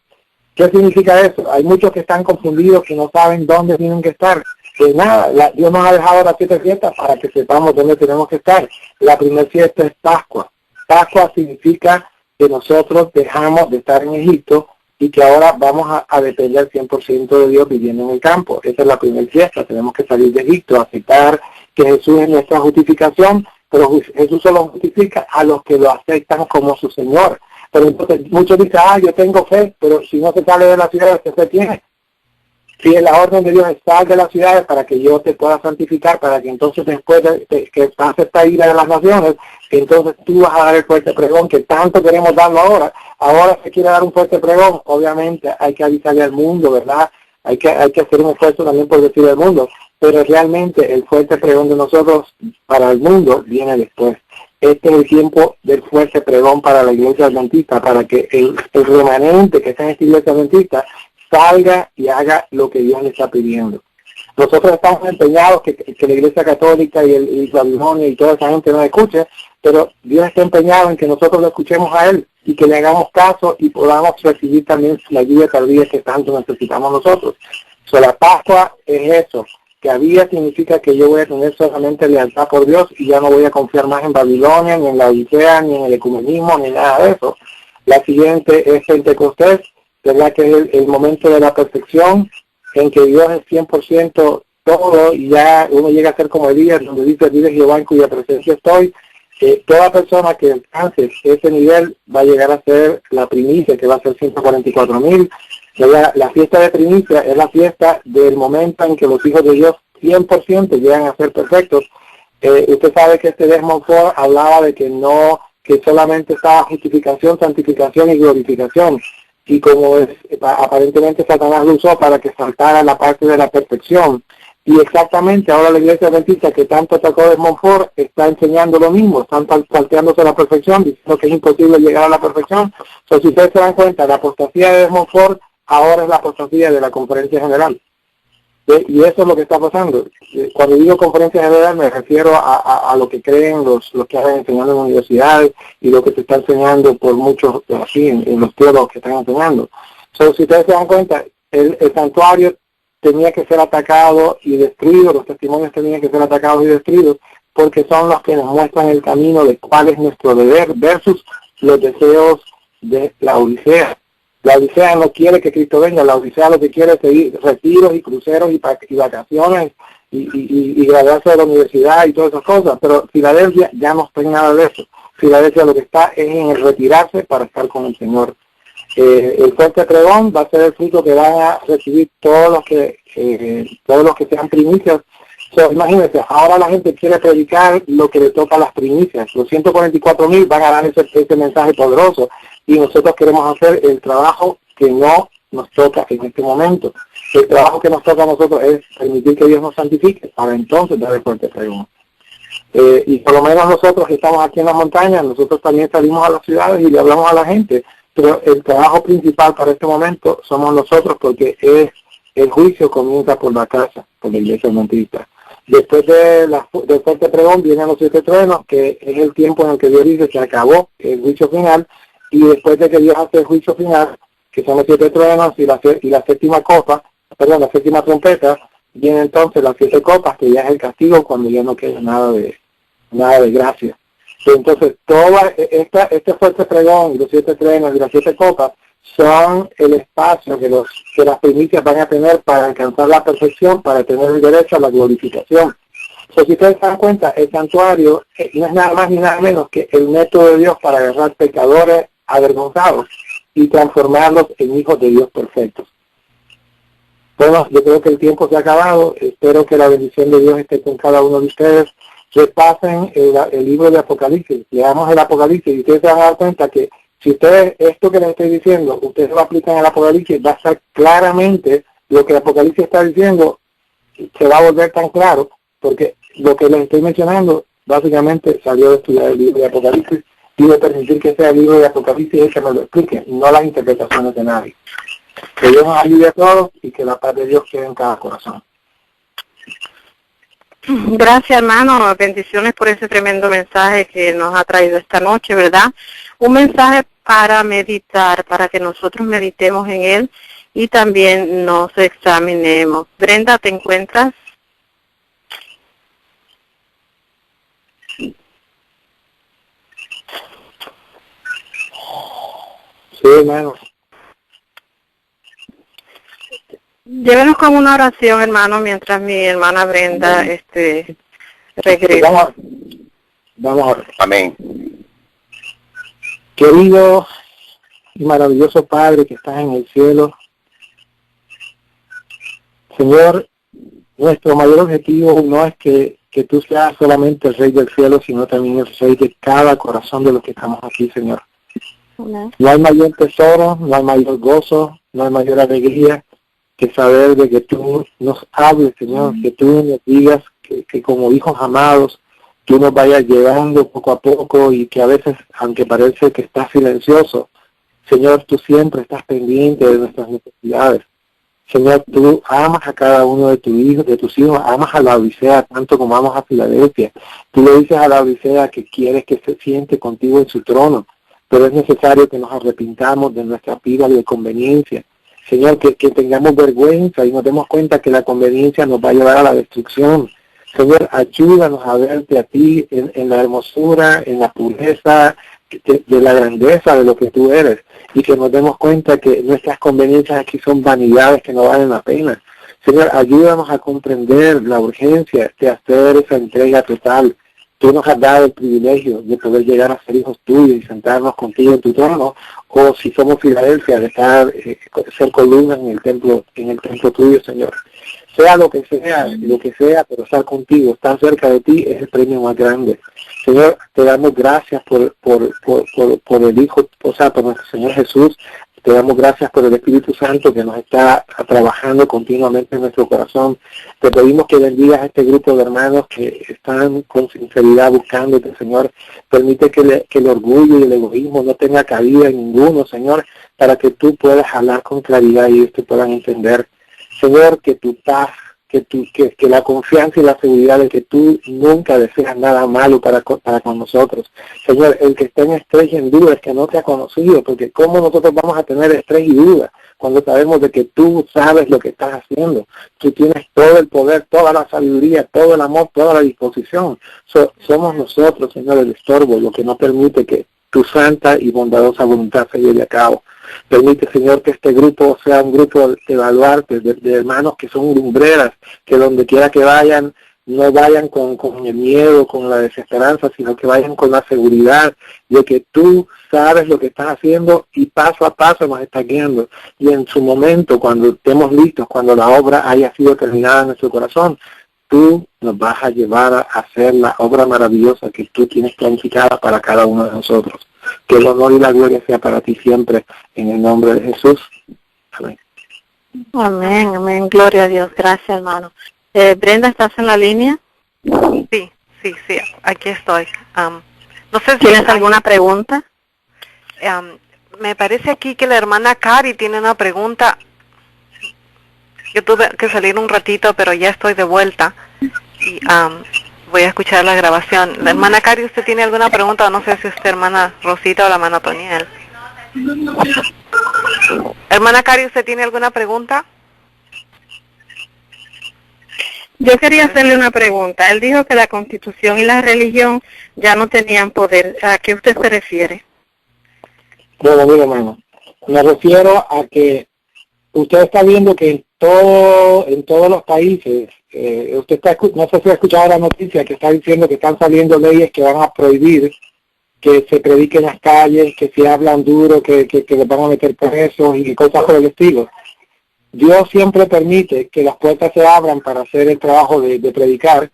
¿Qué significa eso? Hay muchos que están confundidos, que no saben dónde tienen que estar. Pues nada, Dios nos ha dejado las 7 fiestas para que sepamos dónde tenemos que estar. La primera fiesta es Pascua. Pascua significa que nosotros dejamos de estar en Egipto y que ahora vamos a depender 100% de Dios viviendo en el campo. Esa es la primera fiesta. Tenemos que salir de Egipto, aceptar que Jesús es nuestra justificación, pero Jesús solo justifica a los que lo aceptan como su Señor. Pero entonces muchos dicen, yo tengo fe, pero si no se sale de la ciudad, ¿qué fe tiene? Si la orden de Dios es sal de las ciudades para que yo te pueda santificar, para que entonces después de que pase esta ira de las naciones, entonces tú vas a dar el fuerte pregón que tanto queremos darlo ahora. Ahora se quiere dar un fuerte pregón, obviamente hay que avisarle al mundo, ¿verdad? Hay que hacer un esfuerzo también por decirle al mundo, pero realmente el fuerte pregón de nosotros para el mundo viene después. Este es el tiempo del fuerte pregón para la iglesia adventista, para que el remanente que está en esta iglesia adventista salga y haga lo que Dios le está pidiendo. Nosotros estamos empeñados que la Iglesia Católica y Babilonia y toda esa gente nos escuche, pero Dios está empeñado en que nosotros lo escuchemos a Él y que le hagamos caso y podamos recibir también la ayuda tardía que tanto necesitamos nosotros. La Pascua es eso, que había significa que yo voy a tener solamente lealtad por Dios y ya no voy a confiar más en Babilonia, ni en la Odisea, ni en el ecumenismo, ni nada de eso. La siguiente es Pentecostés, ¿verdad? Que es el momento de la perfección, en que Dios es 100% todo y ya uno llega a ser como Elías, donde dice, vive Jehová en cuya presencia estoy. Toda persona que alcance ese nivel va a llegar a ser la primicia, que va a ser 144,000. La fiesta de primicia es la fiesta del momento en que los hijos de Dios 100% llegan a ser perfectos. Usted sabe que Desmond Ford hablaba de que solamente estaba justificación, santificación y glorificación. Y como aparentemente Satanás lo usó para que saltara la parte de la perfección. Y exactamente ahora la iglesia adventista que tanto atacó Desmond Ford está enseñando lo mismo, están salteándose la perfección, diciendo que es imposible llegar a la perfección. Si ustedes se dan cuenta, la apostasía de Desmond Ford ahora es la apostasía de la Conferencia General. Y eso es lo que está pasando. Cuando digo Conferencia General me refiero a lo que creen los que están enseñando en universidades y lo que se está enseñando por muchos así en los teólogos que están enseñando. Si ustedes se dan cuenta, el santuario tenía que ser atacado y destruido, los testimonios tenían que ser atacados y destruidos, porque son los que nos muestran el camino de cuál es nuestro deber versus los deseos de la Odisea. La Odisea no quiere que Cristo venga, la Odisea lo que quiere es seguir retiros y cruceros y vacaciones y graduarse de la universidad y todas esas cosas, pero Filadelfia ya no está en nada de eso. Filadelfia lo que está es en el retirarse para estar con el Señor. El fuerte pregón va a ser el fruto que van a recibir todos los que sean primicias. Imagínense, ahora la gente quiere predicar lo que le toca a las primicias. Los 144,000 van a dar ese mensaje poderoso y nosotros queremos hacer el trabajo que no nos toca en este momento. El trabajo que nos toca a nosotros es permitir que Dios nos santifique para entonces dar el fuerte pregón. Y por lo menos nosotros que estamos aquí en las montañas, nosotros también salimos a las ciudades y le hablamos a la gente, pero el trabajo principal para este momento somos nosotros porque el juicio comienza por la casa, por la iglesia adventista. Después del fuerte pregón vienen los 7 truenos, que es el tiempo en el que Dios dice que acabó el juicio final, y después de que Dios hace el juicio final, que son los 7 truenos y la séptima la séptima trompeta, viene entonces las 7 copas, que ya es el castigo cuando ya no queda nada de gracia. Entonces, este fuerte pregón y los 7 truenos y las 7 copas son el espacio que las primicias van a tener para alcanzar la perfección, para tener el derecho a la glorificación. Si ustedes se dan cuenta, el santuario no es nada más ni nada menos que el método de Dios para agarrar pecadores avergonzados y transformarlos en hijos de Dios perfectos. Bueno, yo creo que el tiempo se ha acabado. Espero que la bendición de Dios esté con cada uno de ustedes. Repasen el libro de Apocalipsis, leamos el Apocalipsis y ustedes se van a dar cuenta que si ustedes, esto que les estoy diciendo, ustedes lo aplican al Apocalipsis, va a ser claramente lo que el Apocalipsis está diciendo, se va a volver tan claro, porque lo que les estoy mencionando, básicamente salió de estudiar el libro de Apocalipsis y de permitir que sea el libro de Apocalipsis el que me lo explique, no las interpretaciones de nadie. Que Dios nos ayude a todos y que la paz de Dios quede en cada corazón. Gracias, hermano. Bendiciones por ese tremendo mensaje que nos ha traído esta noche, ¿verdad? Un mensaje para meditar, para que nosotros meditemos en él y también nos examinemos. Brenda, ¿te encuentras? Sí, hermano. Llévenos con una oración, hermano, mientras mi hermana Brenda regresa. Vamos a ver. Amén. Querido y maravilloso Padre que estás en el cielo, Señor, nuestro mayor objetivo no es que tú seas solamente el Rey del cielo, sino también el Rey de cada corazón de los que estamos aquí, Señor. Amén. No hay mayor tesoro, no hay mayor gozo, no hay mayor alegría que saber de que tú nos hables, Señor, que tú nos digas que como hijos amados, tú nos vayas llevando poco a poco y que a veces, aunque parece que estás silencioso, Señor, tú siempre estás pendiente de nuestras necesidades. Señor, tú amas a cada uno de tus hijos, amas a la Odisea tanto como amas a Filadelfia. Tú le dices a la Odisea que quieres que se siente contigo en su trono, pero es necesario que nos arrepintamos de nuestra vida de conveniencia. Señor, que tengamos vergüenza y nos demos cuenta que la conveniencia nos va a llevar a la destrucción. Señor, ayúdanos a verte a ti en la hermosura, en la pureza, de la grandeza de lo que tú eres, y que nos demos cuenta que nuestras conveniencias aquí son vanidades que no valen la pena. Señor, ayúdanos a comprender la urgencia de hacer esa entrega total. Tú nos has dado el privilegio de poder llegar a ser hijos tuyos y sentarnos contigo en tu trono, o si somos Filadelfia, de ser columnas en el templo tuyo, Señor. Sea lo que sea, pero estar contigo, estar cerca de ti es el premio más grande. Señor, te damos gracias por el Hijo, por nuestro Señor Jesús. Te damos gracias por el Espíritu Santo que nos está trabajando continuamente en nuestro corazón. Te pedimos que bendigas a este grupo de hermanos que están con sinceridad buscándote, Señor. Permite que el orgullo y el egoísmo no tenga cabida en ninguno, Señor, para que tú puedas hablar con claridad y ellos te puedan entender. Señor, que tu paz, que la confianza y la seguridad de que tú nunca deseas nada malo para con nosotros. Señor, el que está en estrés y en duda es que no te ha conocido, porque ¿cómo nosotros vamos a tener estrés y duda cuando sabemos de que tú sabes lo que estás haciendo? Tú tienes todo el poder, toda la sabiduría, todo el amor, toda la disposición. Somos nosotros, Señor, el estorbo, lo que no permite que tu santa y bondadosa voluntad se lleve a cabo. Permite, Señor, que este grupo sea un grupo de baluartes, de hermanos que son lumbreras, que donde quiera que vayan, no vayan con el miedo, con la desesperanza, sino que vayan con la seguridad de que tú sabes lo que estás haciendo y paso a paso nos estás guiando. Y en su momento, cuando estemos listos, cuando la obra haya sido terminada en nuestro corazón, tú nos vas a llevar a hacer la obra maravillosa que tú tienes planificada para cada uno de nosotros. Que el honor y la gloria sea para ti siempre, en el nombre de Jesús. Amén. Amén, amén. Gloria a Dios. Gracias, hermano. Brenda, ¿estás en la línea? Sí, aquí estoy. No sé si ¿Tienes alguna pregunta? Me parece aquí que la hermana Cari tiene una pregunta. Yo tuve que salir un ratito, pero ya estoy de vuelta y voy a escuchar la grabación. La hermana Cari, ¿usted tiene alguna pregunta? No sé si usted hermana Rosita o la hermana Toniel. Hermana Cari, ¿usted tiene alguna pregunta? Yo quería hacerle una pregunta. Él dijo que la Constitución y la religión ya no tenían poder. ¿A qué usted se refiere? Bueno, mire, hermano, me refiero a que usted está viendo que en todos los países, usted no sé si ha escuchado la noticia que está diciendo que están saliendo leyes que van a prohibir que se predique en las calles, que se hablan duro, que les van a meter presos y cosas por el estilo. Dios siempre permite que las puertas se abran para hacer el trabajo de predicar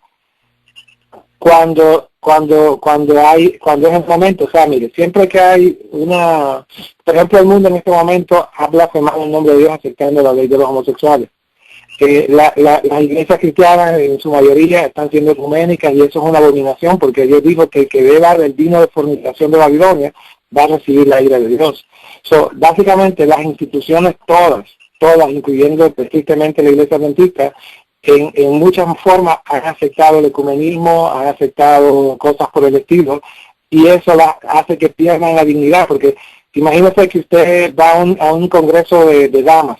cuando es el momento. O sea, mire, siempre que hay por ejemplo, el mundo en este momento ha blasfemado el nombre de Dios aceptando la ley de los homosexuales. Las iglesias cristianas en su mayoría están siendo ecuménicas y eso es una abominación, porque Dios dijo que el que beba del vino de fornicación de Babilonia va a recibir la ira de Dios. Básicamente las instituciones todas, incluyendo específicamente la iglesia adventista, en muchas formas han aceptado el ecumenismo, han aceptado cosas por el estilo, y eso hace que pierdan la dignidad, porque imagínese que usted va a un congreso de damas,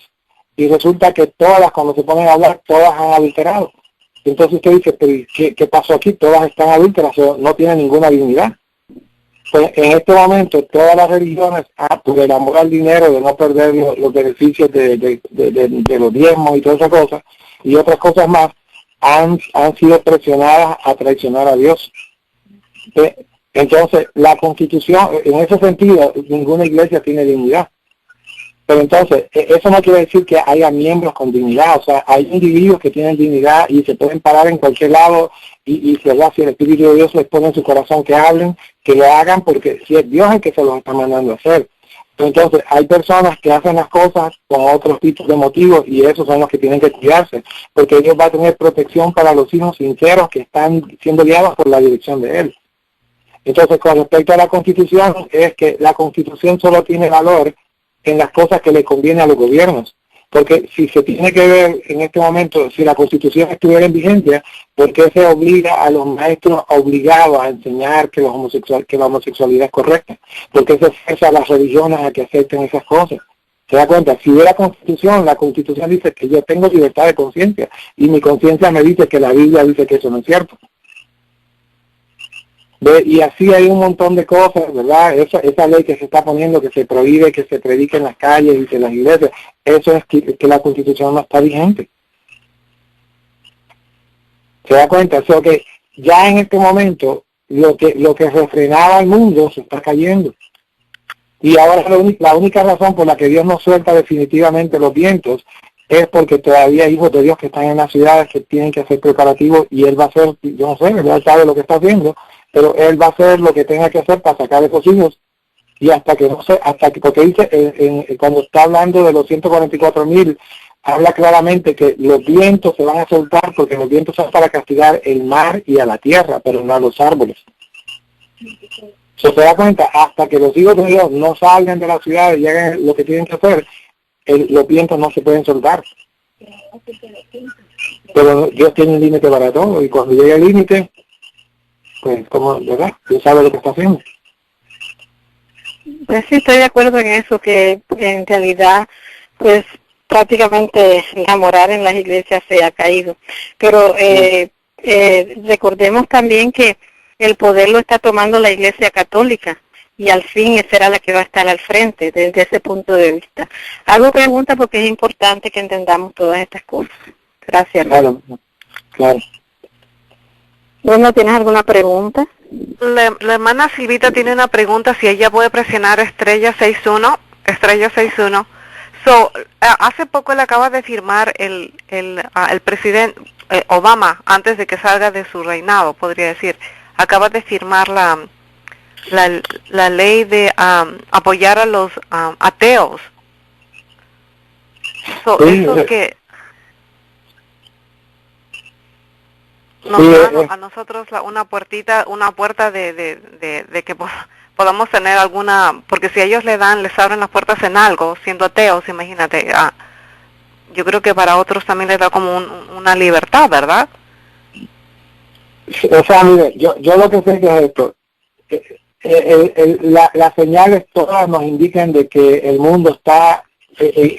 y resulta que todas, cuando se ponen a hablar, todas han adulterado. Entonces usted dice, pero ¿qué pasó aquí? Todas están adúlteras, no tienen ninguna dignidad. Pues en este momento todas las religiones, por el amor al dinero, de no perder los beneficios de los diezmos y todas esas cosas, y otras cosas más, han sido presionadas a traicionar a Dios. Entonces, la Constitución, en ese sentido, ninguna iglesia tiene dignidad. Pero entonces, eso no quiere decir que haya miembros con dignidad. O sea, hay individuos que tienen dignidad y se pueden parar en cualquier lado y si el Espíritu de Dios les pone en su corazón que hablen, que lo hagan, porque si es Dios el que se los está mandando a hacer. Entonces, hay personas que hacen las cosas con otros tipos de motivos y esos son los que tienen que cuidarse, porque ellos van a tener protección para los hijos sinceros que están siendo guiados por la dirección de Él. Entonces, con respecto a la Constitución, es que la Constitución solo tiene valor en las cosas que le conviene a los gobiernos. Porque si se tiene que ver en este momento, si la Constitución estuviera en vigencia, ¿por qué se obliga a los maestros obligados a enseñar que la homosexualidad es correcta? ¿Por qué se fuerza a las religiones a que acepten esas cosas? ¿Se da cuenta? Si hubiera Constitución, la Constitución dice que yo tengo libertad de conciencia y mi conciencia me dice que la Biblia dice que eso no es cierto. Y así hay un montón de cosas, ¿verdad? Esa ley que se está poniendo, que se prohíbe que se predique en las calles y en las iglesias, eso es que la Constitución no está vigente. ¿Se da cuenta? O sea que ya en este momento lo que refrenaba al mundo se está cayendo. Y ahora la única razón por la que Dios no suelta definitivamente los vientos es porque todavía hay hijos de Dios que están en las ciudades que tienen que hacer preparativos y Él va a hacer, yo no sé, Él sabe lo que está haciendo, pero Él va a hacer lo que tenga que hacer para sacar a esos hijos y hasta que no sé, porque dice, cuando está hablando de los 144,000, habla claramente que los vientos se van a soltar porque los vientos son para castigar el mar y a la tierra, pero no a los árboles. ¿Se da cuenta? Hasta que los hijos de Dios no salgan de la ciudad y hagan lo que tienen que hacer, los vientos no se pueden soltar. Pero Dios tiene un límite para todo y cuando llegue el límite, pues como, ¿verdad? Dios sabe lo que está haciendo. Pues sí, estoy de acuerdo en eso, que en realidad, pues prácticamente la moral en las iglesias se ha caído. Pero recordemos también que el poder lo está tomando la Iglesia Católica y al fin será la que va a estar al frente desde ese punto de vista. Hago preguntas porque es importante que entendamos todas estas cosas. Gracias. Claro, claro. Bueno, ¿tienes alguna pregunta? La hermana Silvita tiene una pregunta, si ella puede presionar estrella 61. Hace poco él acaba de firmar el presidente Obama, antes de que salga de su reinado, podría decir, acaba de firmar la ley de apoyar a los ateos. Sí, eso que nos da a nosotros una puerta de que podamos tener alguna, porque si ellos les abren las puertas en algo, siendo ateos, imagínate, yo creo que para otros también les da como una libertad, ¿verdad? O sea, mire, yo lo que sé que es esto, las señales todas nos indican de que el mundo está,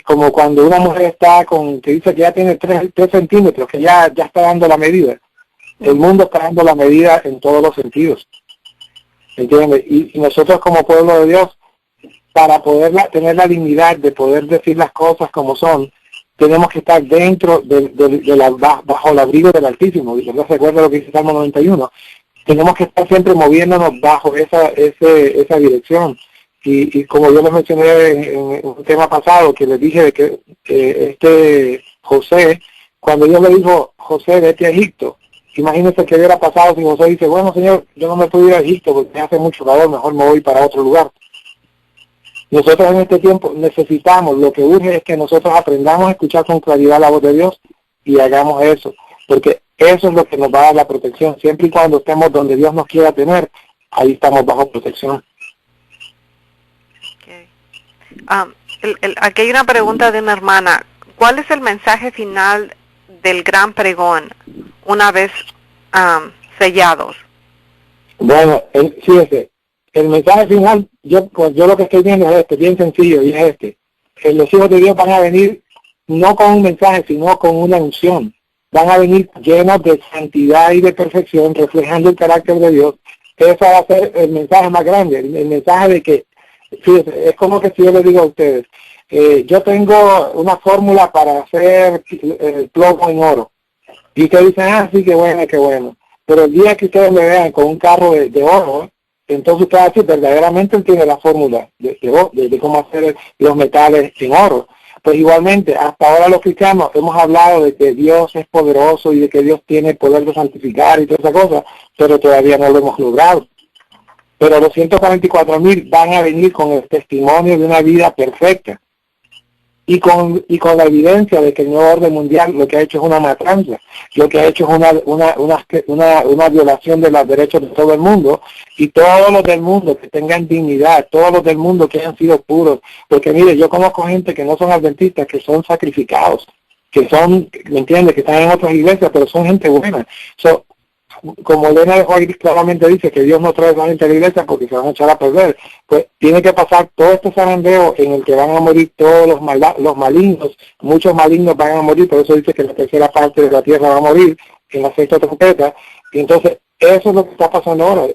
como cuando una mujer está que dice que ya tiene 3 centímetros, que ya está dando la medida. El mundo está dando la medida en todos los sentidos, ¿entiendes? Y nosotros como pueblo de Dios, para poder tener la dignidad de poder decir las cosas como son, tenemos que estar dentro bajo el abrigo del Altísimo. Y no se acuerda lo que dice Salmo 91. Tenemos que estar siempre moviéndonos bajo esa dirección. Y como yo les mencioné en un tema pasado, que les dije de que José, cuando Dios le dijo, José, vete a Egipto, imagínense qué hubiera pasado si José dice, bueno, Señor, yo no me puedo ir a Egipto porque hace mucho calor, mejor me voy para otro lugar. Nosotros en este tiempo necesitamos, lo que urge es que nosotros aprendamos a escuchar con claridad la voz de Dios y hagamos eso, porque eso es lo que nos va a dar la protección. Siempre y cuando estemos donde Dios nos quiera tener, ahí estamos bajo protección. Okay. Aquí hay una pregunta de una hermana. ¿Cuál es el mensaje final del gran pregón una vez sellados? Bueno, fíjese, el mensaje final, yo lo que estoy viendo es bien sencillo, y es los hijos de Dios van a venir no con un mensaje, sino con una unción. Van a venir llenos de santidad y de perfección, reflejando el carácter de Dios. Ese va a ser el mensaje más grande, el mensaje de que, fíjese, es como que si yo les digo a ustedes, yo tengo una fórmula para hacer plomo en oro. Y ustedes dicen, sí, qué bueno. Pero el día que ustedes me vean con un carro de oro, entonces usted así verdaderamente él tiene la fórmula de cómo hacer los metales en oro. Pues igualmente, hasta ahora los cristianos hemos hablado de que Dios es poderoso y de que Dios tiene poder de santificar y toda esa cosa, pero todavía no lo hemos logrado. Pero los 144,000 van a venir con el testimonio de una vida perfecta y con la evidencia de que el nuevo orden mundial lo que ha hecho es una matanza, lo que ha hecho es una violación de los derechos de todo el mundo, y todos los del mundo que tengan dignidad, todos los del mundo que hayan sido puros, porque mire, yo conozco gente que no son adventistas, que son sacrificados, que son, ¿me entiendes?, que están en otras iglesias, pero son gente buena. Como Elena de Juárez claramente dice que Dios no trae a la gente a la iglesia porque se van a echar a perder, pues tiene que pasar todo este zarandeo en el que van a morir todos los malignos, muchos malignos van a morir, por eso dice que la tercera parte de la tierra va a morir en la sexta trompeta, y entonces eso es lo que está pasando ahora,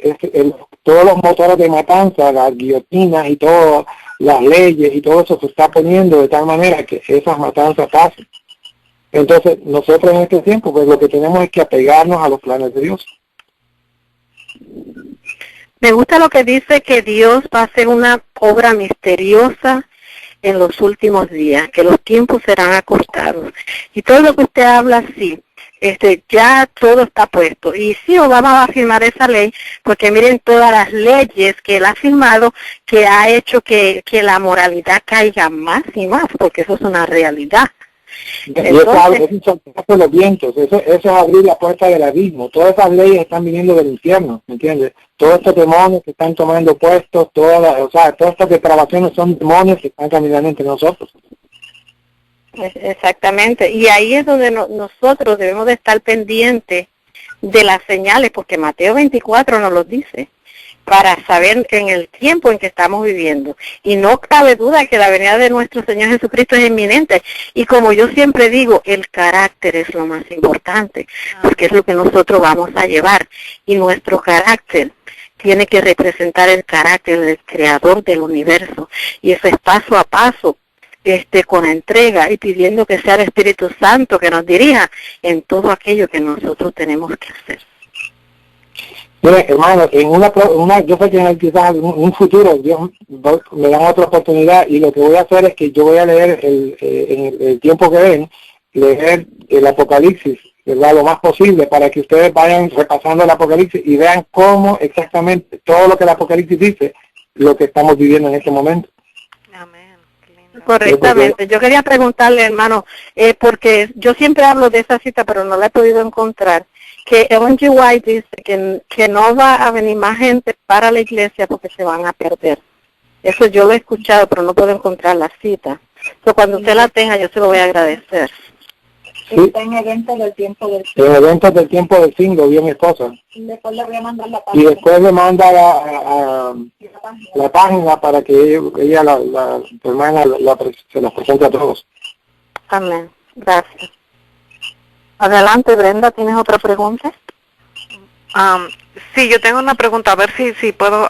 todos los motores de matanza, las guillotinas y todas las leyes y todo eso se está poniendo de tal manera que esas matanzas pasen. Entonces, nosotros en este tiempo, pues lo que tenemos es que apegarnos a los planes de Dios. Me gusta lo que dice que Dios va a hacer una obra misteriosa en los últimos días, que los tiempos serán acortados. Y todo lo que usted habla, sí, ya todo está puesto. Y sí, Obama va a firmar esa ley, porque miren todas las leyes que él ha firmado, que ha hecho que la moralidad caiga más y más, porque eso es una realidad. Entonces, eso es los vientos, eso es abrir la puerta del abismo. Todas esas leyes están viniendo del infierno, ¿me entiendes? Todos estos demonios que están tomando puestos, todas estas depravaciones son demonios que están caminando entre nosotros. Exactamente, y ahí es donde nosotros debemos de estar pendientes de las señales, porque Mateo 24 nos lo dice, para saber en el tiempo en que estamos viviendo. Y no cabe duda que la venida de nuestro Señor Jesucristo es inminente. Y como yo siempre digo, el carácter es lo más importante, porque es lo que nosotros vamos a llevar. Y nuestro carácter tiene que representar el carácter del Creador del universo. Y eso es paso a paso, con entrega y pidiendo que sea el Espíritu Santo que nos dirija en todo aquello que nosotros tenemos que hacer. Mire, hermano, yo sé que quizás en un futuro Dios me dan otra oportunidad, y lo que voy a hacer es que yo voy a leer en el tiempo que ven, leer el Apocalipsis, ¿verdad?, lo más posible, para que ustedes vayan repasando el Apocalipsis y vean cómo exactamente todo lo que el Apocalipsis dice, lo que estamos viviendo en este momento. Amén. Qué lindo. Correctamente. Yo quería preguntarle, hermano, porque yo siempre hablo de esa cita, pero no la he podido encontrar, que Ellen G. White dice que no va a venir más gente para la iglesia porque se van a perder. Eso yo lo he escuchado, pero no puedo encontrar la cita. Entonces, cuando usted la tenga, yo se lo voy a agradecer. Sí. Está en eventos del tiempo del fin. En eventos del tiempo del fin lo vio mi esposa. Y después le voy a mandar la Y página. después le manda la página para que ella tu hermana, se los presente a todos. Amén. Gracias. Adelante, Brenda, ¿tienes otra pregunta? Sí, yo tengo una pregunta, a ver si puedo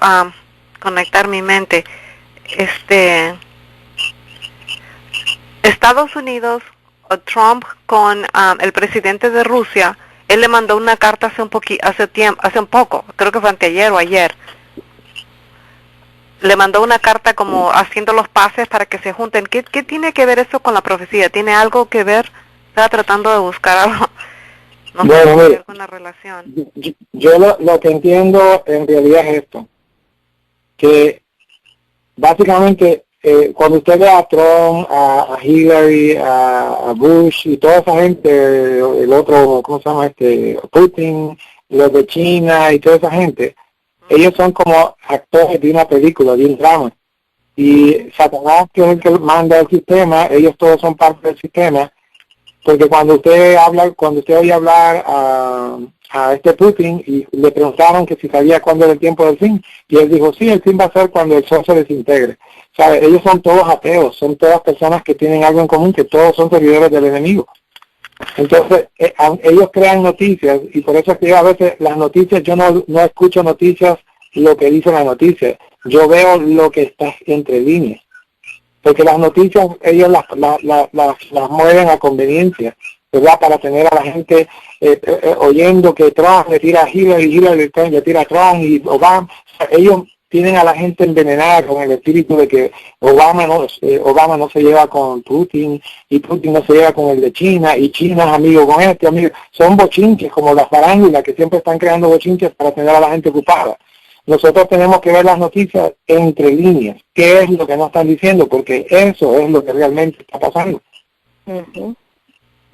conectar mi mente. Estados Unidos, o Trump con el presidente de Rusia, él le mandó una carta hace un poco, creo que fue anteayer o ayer. Le mandó una carta como haciendo los pases para que se junten. ¿Qué tiene que ver eso con la profecía? ¿Tiene algo que ver? Estaba tratando de buscar algo. No sé si hay alguna relación. Yo lo que entiendo en realidad es esto, que básicamente cuando usted ve a Trump, a Hillary, a Bush y toda esa gente, el otro, ¿cómo se llama? Putin, los de China y toda esa gente, ellos son como actores de una película, de un drama. Y Satanás, que es el que manda el sistema, ellos todos son parte del sistema, porque cuando usted oye hablar a Putin y le preguntaron que si sabía cuándo era el tiempo del fin, y él dijo, sí, el fin va a ser cuando el sol se desintegre. ¿Sabe? Ellos son todos ateos, son todas personas que tienen algo en común, que todos son servidores del enemigo. Entonces, ellos crean noticias, y por eso es que a veces las noticias, yo no escucho noticias lo que dice la noticia, yo veo lo que está entre líneas, porque las noticias ellos las mueven a conveniencia, ¿verdad? Para tener a la gente oyendo que Trump le tira a Hillary le tira a Trump y Obama. O sea, ellos tienen a la gente envenenada con el espíritu de que Obama no se lleva con Putin y Putin no se lleva con el de China y China es amigo con este, amigo. Son bochinches como las farándulas que siempre están creando bochinches para tener a la gente ocupada. Nosotros tenemos que ver las noticias entre líneas. ¿Qué es lo que nos están diciendo? Porque eso es lo que realmente está pasando. Uh-huh.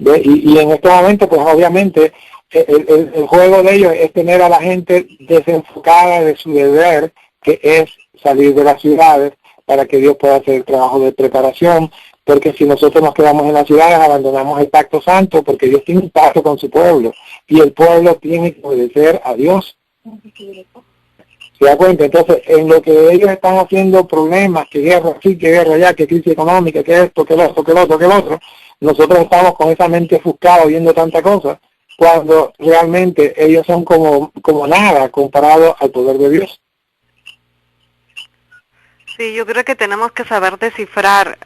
Y en este momento, pues obviamente, el juego de ellos es tener a la gente desenfocada de su deber, que es salir de las ciudades para que Dios pueda hacer el trabajo de preparación, porque si nosotros nos quedamos en las ciudades, abandonamos el pacto santo, porque Dios tiene un pacto con su pueblo, y el pueblo tiene que obedecer a Dios. ¿Se da cuenta? Entonces, en lo que ellos están haciendo problemas, que guerra aquí, que guerra allá, que crisis económica, que esto, que lo otro, que lo otro, que lo otro, nosotros estamos con esa mente ofuscada viendo tanta cosa, cuando realmente ellos son como nada comparado al poder de Dios. Sí, yo creo que tenemos que saber descifrar,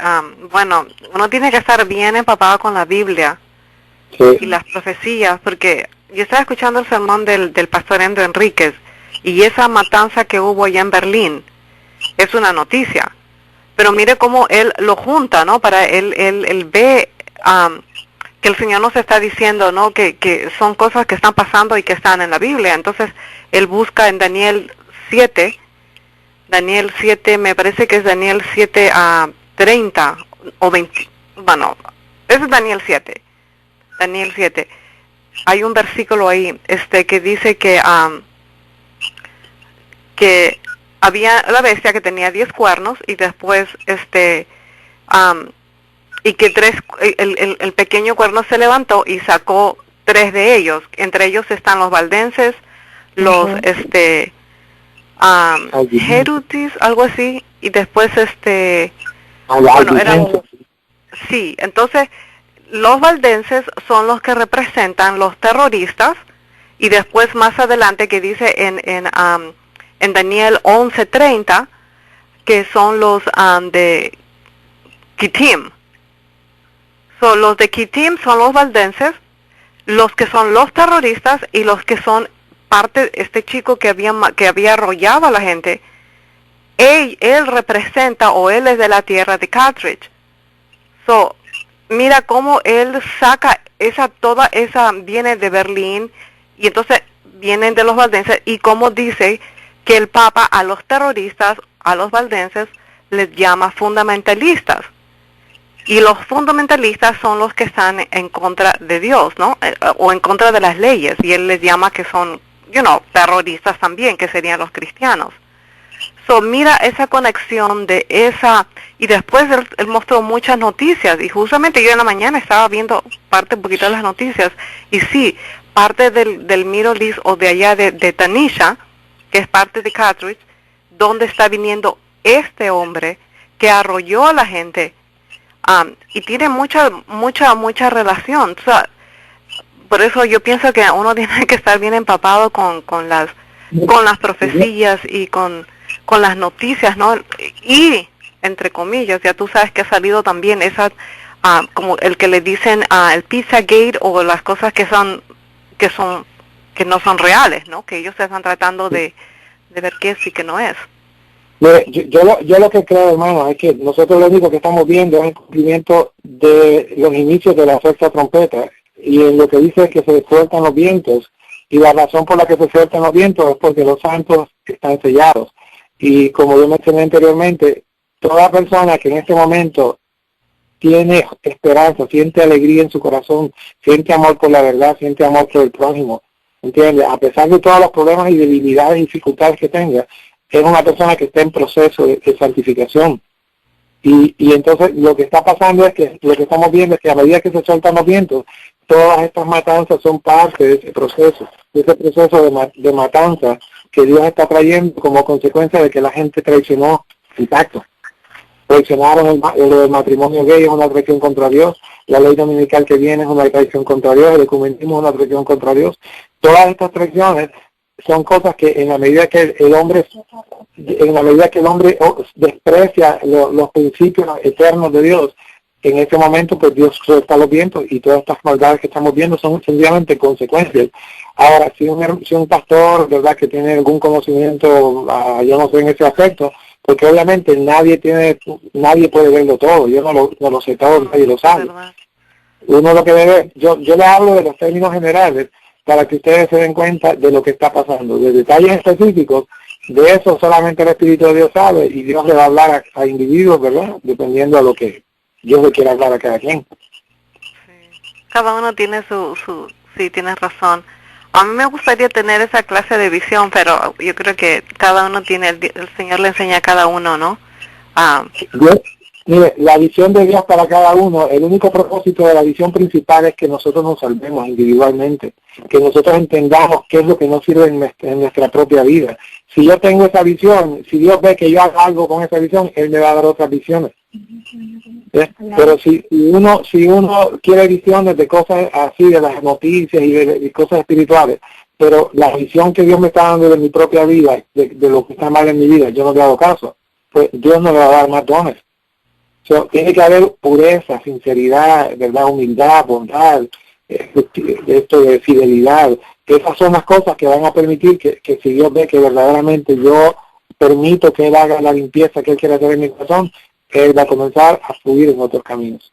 bueno, uno tiene que estar bien empapado con la Biblia Sí. y las profecías, porque yo estaba escuchando el sermón del pastor Endo Enríquez, y esa matanza que hubo allá en Berlín es una noticia, pero mire cómo él lo junta, ¿no? Para él ve que el Señor nos está diciendo, ¿no? Que son cosas que están pasando y que están en la Biblia. Entonces él busca en Daniel 7, me parece que es Daniel 7 a 30 o 20, bueno, es Daniel 7. Hay un versículo ahí que dice que había la bestia que tenía 10 cuernos y después y que el pequeño cuerno se levantó y sacó 3 de ellos. Entre ellos están los valdenses, los Jerutis, algo así, y después bueno, eran, sí, entonces los valdenses son los que representan los terroristas, y después más adelante que dice en Daniel 11:30 que son los de Kittim. Los de Kittim son los valdenses, los que son los terroristas y los que son parte, este chico que había arrollado a la gente, él representa, o él es de la tierra de Carthage. Mira cómo él saca toda esa viene de Berlín, y entonces vienen de los valdenses, y como dice que el Papa a los terroristas, a los valdenses, les llama fundamentalistas. Y los fundamentalistas son los que están en contra de Dios, ¿no? O en contra de las leyes, y él les llama que son, terroristas también, que serían los cristianos. Mira esa conexión de esa, y después él mostró muchas noticias, y justamente yo en la mañana estaba viendo un poquito de las noticias, y sí, parte del Middle East, o de allá de Tanisha, que es parte de Carthage, donde está viniendo este hombre que arrolló a la gente, y tiene mucha relación. O sea, por eso yo pienso que uno tiene que estar bien empapado con las profecías y con las noticias, ¿no? Y entre comillas, ya tú sabes que ha salido también esa como el que le dicen el Pizzagate, o las cosas que no son reales, ¿no? Que ellos están tratando de ver qué es y qué no es. Yo lo que creo, hermano, es que nosotros lo único que estamos viendo es el cumplimiento de los inicios de la sexta trompeta, y en lo que dice es que se sueltan los vientos, y la razón por la que se sueltan los vientos es porque los santos están sellados. Y como yo mencioné anteriormente, toda persona que en este momento tiene esperanza, siente alegría en su corazón, siente amor por la verdad, siente amor por el prójimo, ¿entiendes? A pesar de todos los problemas y debilidades y dificultades que tenga, es una persona que está en proceso de santificación. Y entonces lo que está pasando es que lo que estamos viendo es que a medida que se sueltan los vientos, todas estas matanzas son parte de ese proceso de matanza que Dios está trayendo como consecuencia de que la gente traicionó el pacto. Traicionaron el matrimonio gay, es una traición contra Dios, la ley dominical que viene es una traición contra Dios, el ecumenismo es una traición contra Dios. Todas estas traiciones son cosas que en la medida que el hombre desprecia los principios eternos de Dios, en ese momento pues Dios suelta los vientos y todas estas maldades que estamos viendo son sencillamente consecuencias. Ahora, si un pastor, ¿verdad?, que tiene algún conocimiento, yo no sé en ese aspecto, porque obviamente nadie puede verlo todo, yo no lo sé todo, nadie lo sabe. ¿Verdad? Uno lo que debe, yo le hablo de los términos generales para que ustedes se den cuenta de lo que está pasando. De detalles específicos, de eso solamente el Espíritu de Dios sabe, y Dios le va a hablar a individuos, ¿verdad?, dependiendo de lo que Dios le quiera hablar a cada quien. Sí. Cada uno tiene sí, tienes razón. A mí me gustaría tener esa clase de visión, pero yo creo que cada uno tiene, el Señor le enseña a cada uno, ¿no? Dios, mire, la visión de Dios para cada uno, el único propósito de la visión principal es que nosotros nos salvemos individualmente, que nosotros entendamos qué es lo que nos sirve en nuestra propia vida. Si yo tengo esa visión, si Dios ve que yo hago algo con esa visión, Él me va a dar otras visiones. Pero si uno quiere visiones de cosas así, de las noticias y de cosas espirituales, pero la visión que Dios me está dando de mi propia vida, de lo que está mal en mi vida, yo no le hago caso, pues Dios no le va a dar más dones. Tiene que haber pureza, sinceridad, verdad, humildad, bondad, esto de fidelidad. Esas son las cosas que van a permitir que si Dios ve que verdaderamente yo permito que Él haga la limpieza que Él quiere hacer en mi corazón, Él va a comenzar a fluir en otros caminos.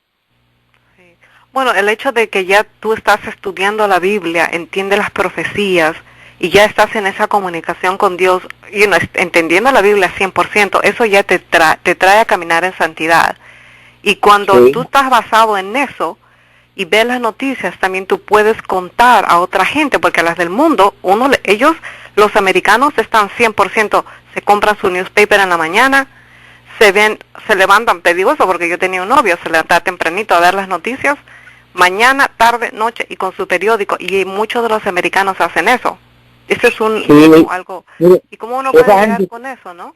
Sí. Bueno, el hecho de que ya tú estás estudiando la Biblia, entiendes las profecías y ya estás en esa comunicación con Dios, entendiendo la Biblia 100%, eso ya te trae a caminar en santidad. Y cuando tú estás basado en eso y ves las noticias, también tú puedes contar a otra gente, porque a las del mundo, ellos, los americanos, están 100%, se compran su newspaper en la mañana, se levantan, te digo eso porque yo tenía un novio, se levantaba tempranito a ver las noticias, mañana, tarde, noche, y con su periódico, y muchos de los americanos hacen eso. Eso es algo, y cómo uno puede llegar con eso, ¿no?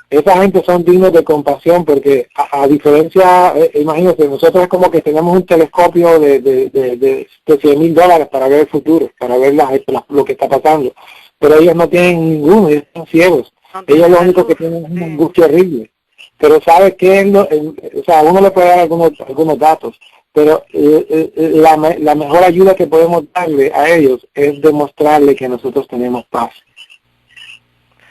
Esa gente son dignos de compasión porque a diferencia, imagínate, nosotros es como que tenemos un telescopio de $100,000 para ver el futuro, para ver lo que está pasando, pero ellos no tienen ninguno, ellos están ciegos, ellos lo único que tienen es una angustia horrible. Pero ¿sabe qué? O sea, uno le puede dar algunos datos, pero la mejor ayuda que podemos darle a ellos es demostrarle que nosotros tenemos paz.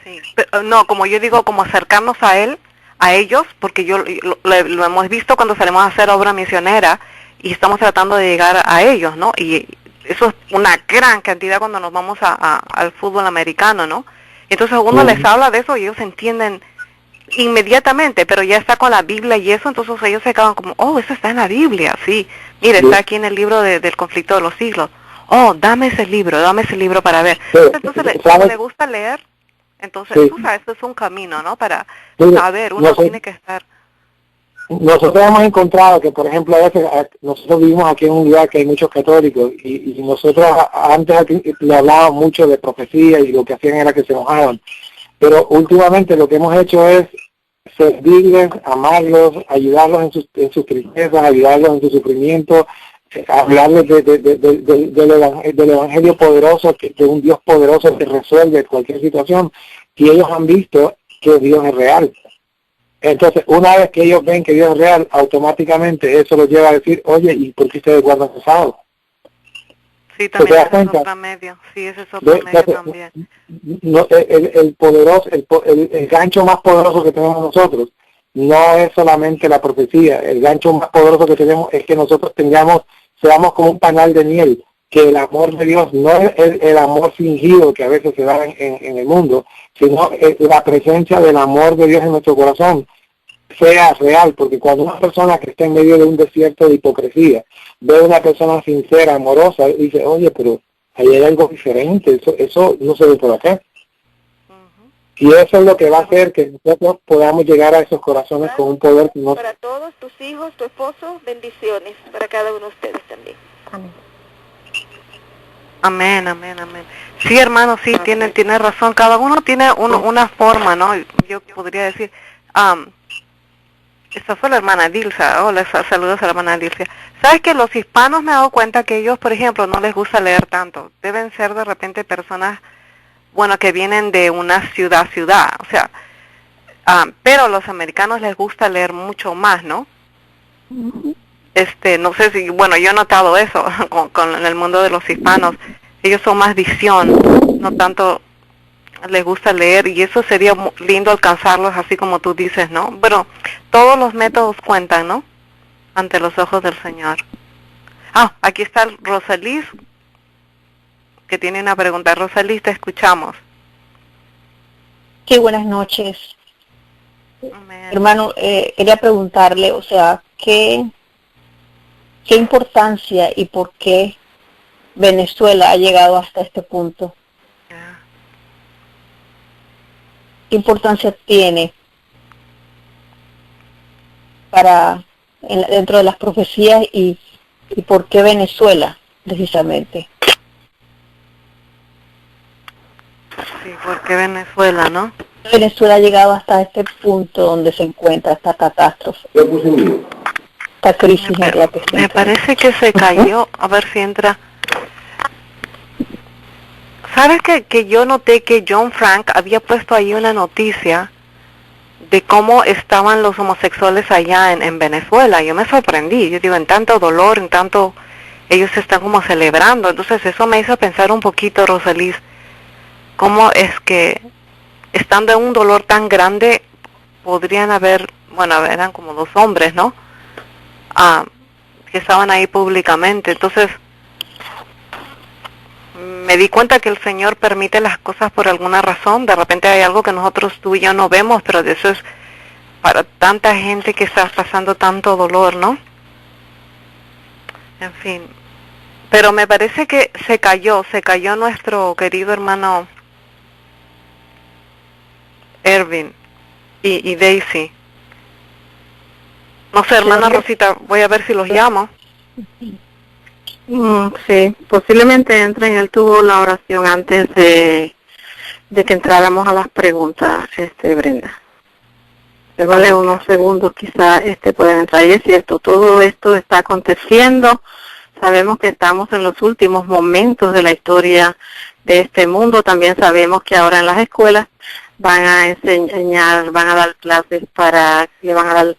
Sí, pero, no, como yo digo, como acercarnos a Él, a ellos, porque lo hemos visto cuando salimos a hacer obra misionera y estamos tratando de llegar a ellos, ¿no? Y eso es una gran cantidad cuando nos vamos al fútbol americano, ¿no? Entonces uno les habla de eso y ellos entienden inmediatamente, pero ya está con la Biblia y eso, entonces ellos se quedan como, oh, eso está en la Biblia, sí, mire, está aquí en el libro del conflicto de los siglos, oh, dame ese libro para ver. Entonces le gusta leer. Entonces, tú sabes, esto es un camino, ¿no? Para saber, uno tiene que estar. Nosotros hemos encontrado que, por ejemplo, a veces nosotros vivimos aquí en un lugar que hay muchos católicos y nosotros antes aquí le hablábamos mucho de profecía y lo que hacían era que se enojaban. Pero últimamente lo que hemos hecho es servirles, amarlos, ayudarlos en sus tristezas, ayudarlos en su sufrimiento, hablarles del evangelio poderoso, de un Dios poderoso que resuelve cualquier situación, y ellos han visto que Dios es real. Entonces, una vez que ellos ven que Dios es real, automáticamente eso los lleva a decir, oye, ¿y por qué ustedes guardan el sábado? Sí, también ese es otro medio. Sí, ese es otro medio también. No, el gancho más poderoso que tenemos nosotros no es solamente la profecía. El gancho más poderoso que tenemos es que nosotros seamos como un panal de miel, que el amor de Dios no es el amor fingido que a veces se da en el mundo, sino la presencia del amor de Dios en nuestro corazón sea real, porque cuando una persona que está en medio de un desierto de hipocresía ve a una persona sincera, amorosa, dice, oye, pero ahí hay algo diferente, eso no se ve por acá. Y eso es lo que va a hacer que nosotros podamos llegar a esos corazones con un poder que no... Para todos tus hijos, tu esposo, bendiciones para cada uno de ustedes también. Amén. Amén, amén, amén. Sí, hermano, sí, tiene razón. Cada uno tiene una forma, ¿no? Yo podría decir, esta fue la hermana Dilsa. Hola, saludos a la hermana Dilsa. ¿Sabes que los hispanos me he dado cuenta que ellos, por ejemplo, no les gusta leer tanto? Deben ser de repente personas, bueno, que vienen de una ciudad, o sea, pero a los americanos les gusta leer mucho más, ¿no? No sé si, bueno, yo he notado eso con el mundo de los hispanos. Ellos son más visión, no tanto les gusta leer, y eso sería lindo alcanzarlos así como tú dices, ¿no? Pero todos los métodos cuentan, ¿no? Ante los ojos del Señor. Aquí está Rosalís, que tiene una pregunta. Rosalís, te escuchamos. Sí, buenas noches. Amén. Hermano, quería preguntarle, o sea, ¿qué importancia y por qué Venezuela ha llegado hasta este punto? ¿Qué importancia tiene dentro de las profecías y por qué Venezuela, precisamente? Sí, ¿por qué Venezuela, no? Venezuela ha llegado hasta este punto donde se encuentra esta catástrofe, esta crisis en la que se Me encuentra. parece que se cayó. A ver si entra. ¿Sabes que yo noté que John Frank había puesto ahí una noticia de cómo estaban los homosexuales allá en Venezuela? Yo me sorprendí. Yo digo, en tanto dolor, en tanto ellos están como celebrando. Entonces eso me hizo pensar un poquito, Rosalís, cómo es que estando en un dolor tan grande podrían haber, bueno, eran como 2 hombres, ¿no? Que estaban ahí públicamente. Entonces me di cuenta que el Señor permite las cosas por alguna razón. De repente hay algo que nosotros tú y yo no vemos, pero de eso es para tanta gente que está pasando tanto dolor, ¿no? En fin. Pero me parece que se cayó nuestro querido hermano Ervin y Daisy. No sé, hermana Rosita, voy a ver si los llamo. Sí, posiblemente entre. Él tuvo la oración antes de que entráramos a las preguntas, Brenda. Le vale unos segundos, quizá pueden entrar. Y es cierto, todo esto está aconteciendo. Sabemos que estamos en los últimos momentos de la historia de este mundo. También sabemos que ahora en las escuelas van a enseñar, van a dar clases le van a dar,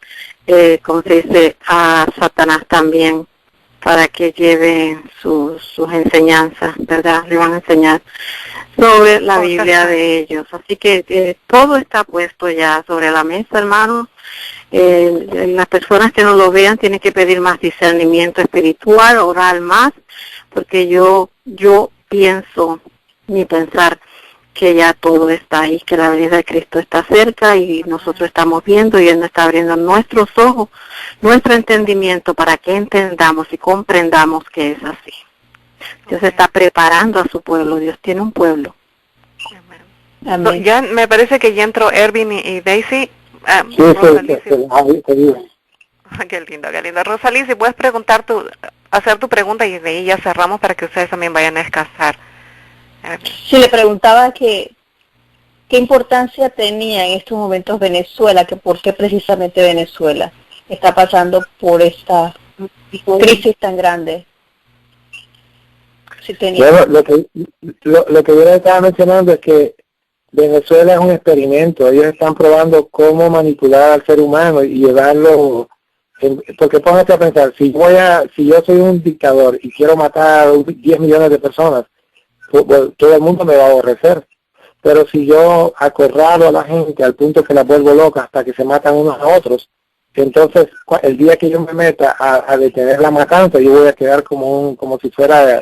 como se dice, a Satanás también, para que lleve sus enseñanzas, ¿verdad? Le van a enseñar sobre la Biblia de ellos. Así que todo está puesto ya sobre la mesa, hermanos. Las personas que no lo vean tienen que pedir más discernimiento espiritual, orar más, porque yo pienso, mi pensar, que ya todo está ahí, que la venida de Cristo está cerca y nosotros estamos viendo y Él nos está abriendo nuestros ojos, nuestro entendimiento para que entendamos y comprendamos que es así. Dios está preparando a su pueblo, Dios tiene un pueblo. Amén. Ya me parece que ya entró Ervin y Daisy. Sí, Rosalí, te digo. Qué lindo, qué lindo. Rosalí, si puedes hacer tu pregunta y de ahí ya cerramos para que ustedes también vayan a descansar. Sí, le preguntaba qué importancia tenía en estos momentos Venezuela, que por qué precisamente Venezuela está pasando por esta crisis tan grande. Si tenía. Bueno, lo que yo les estaba mencionando es que Venezuela es un experimento. Ellos están probando cómo manipular al ser humano y llevarlo. Porque póngase a pensar, si yo soy un dictador y quiero matar 10 millones de personas, pues, todo el mundo me va a aborrecer. Pero si yo acorralo a la gente al punto que la vuelvo loca hasta que se matan unos a otros, entonces el día que yo me meta a detener la matanza, yo voy a quedar como si fuera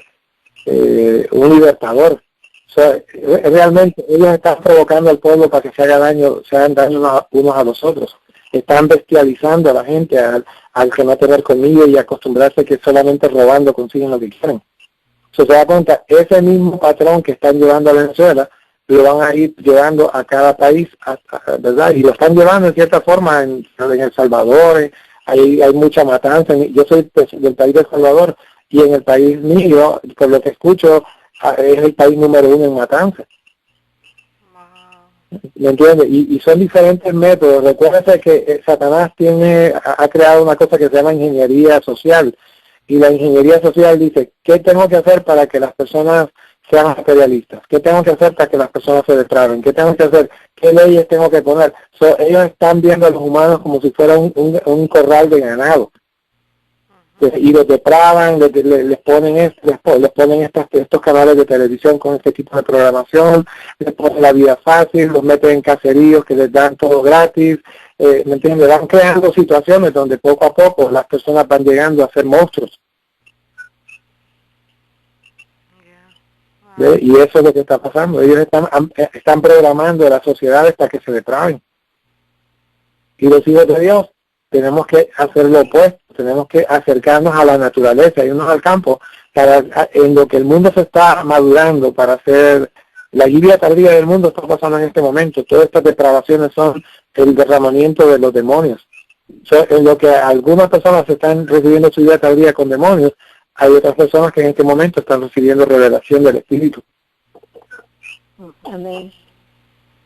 un libertador. O sea, realmente ellos están provocando al pueblo para que se hagan daño unos a los otros. Están bestializando a la gente al que no tener comida y acostumbrarse que solamente robando consiguen lo que quieren. Se da cuenta, ese mismo patrón que están llevando a Venezuela, lo van a ir llevando a cada país, ¿verdad? Y lo están llevando en cierta forma en El Salvador, hay mucha matanza. Yo soy del país de El Salvador y en el país mío, por lo que escucho, es el país número 1 en matanza. ¿Me entiendes? Y son diferentes métodos. Recuérdate que Satanás ha creado una cosa que se llama ingeniería social. Y la ingeniería social dice, ¿qué tengo que hacer para que las personas sean materialistas? ¿Qué tengo que hacer para que las personas se depraven? ¿Qué tengo que hacer? ¿Qué leyes tengo que poner? Ellos están viendo a los humanos como si fuera un corral de ganado. y los depravan, les ponen estos canales de televisión con este tipo de programación, les ponen la vida fácil, los meten en caseríos que les dan todo gratis, ¿me entiendes? Van creando situaciones donde poco a poco las personas van llegando a ser monstruos. ¿Ve? Y eso es lo que está pasando. Ellos están programando las sociedades para que se depraven. Y los hijos de Dios tenemos que hacer lo opuesto, tenemos que acercarnos a la naturaleza, irnos al campo, en lo que el mundo se está madurando para hacer. La lluvia tardía del mundo está pasando en este momento. Todas estas depravaciones son el derramamiento de los demonios. En lo que algunas personas están recibiendo su lluvia tardía con demonios, hay otras personas que en este momento están recibiendo revelación del Espíritu. Amén.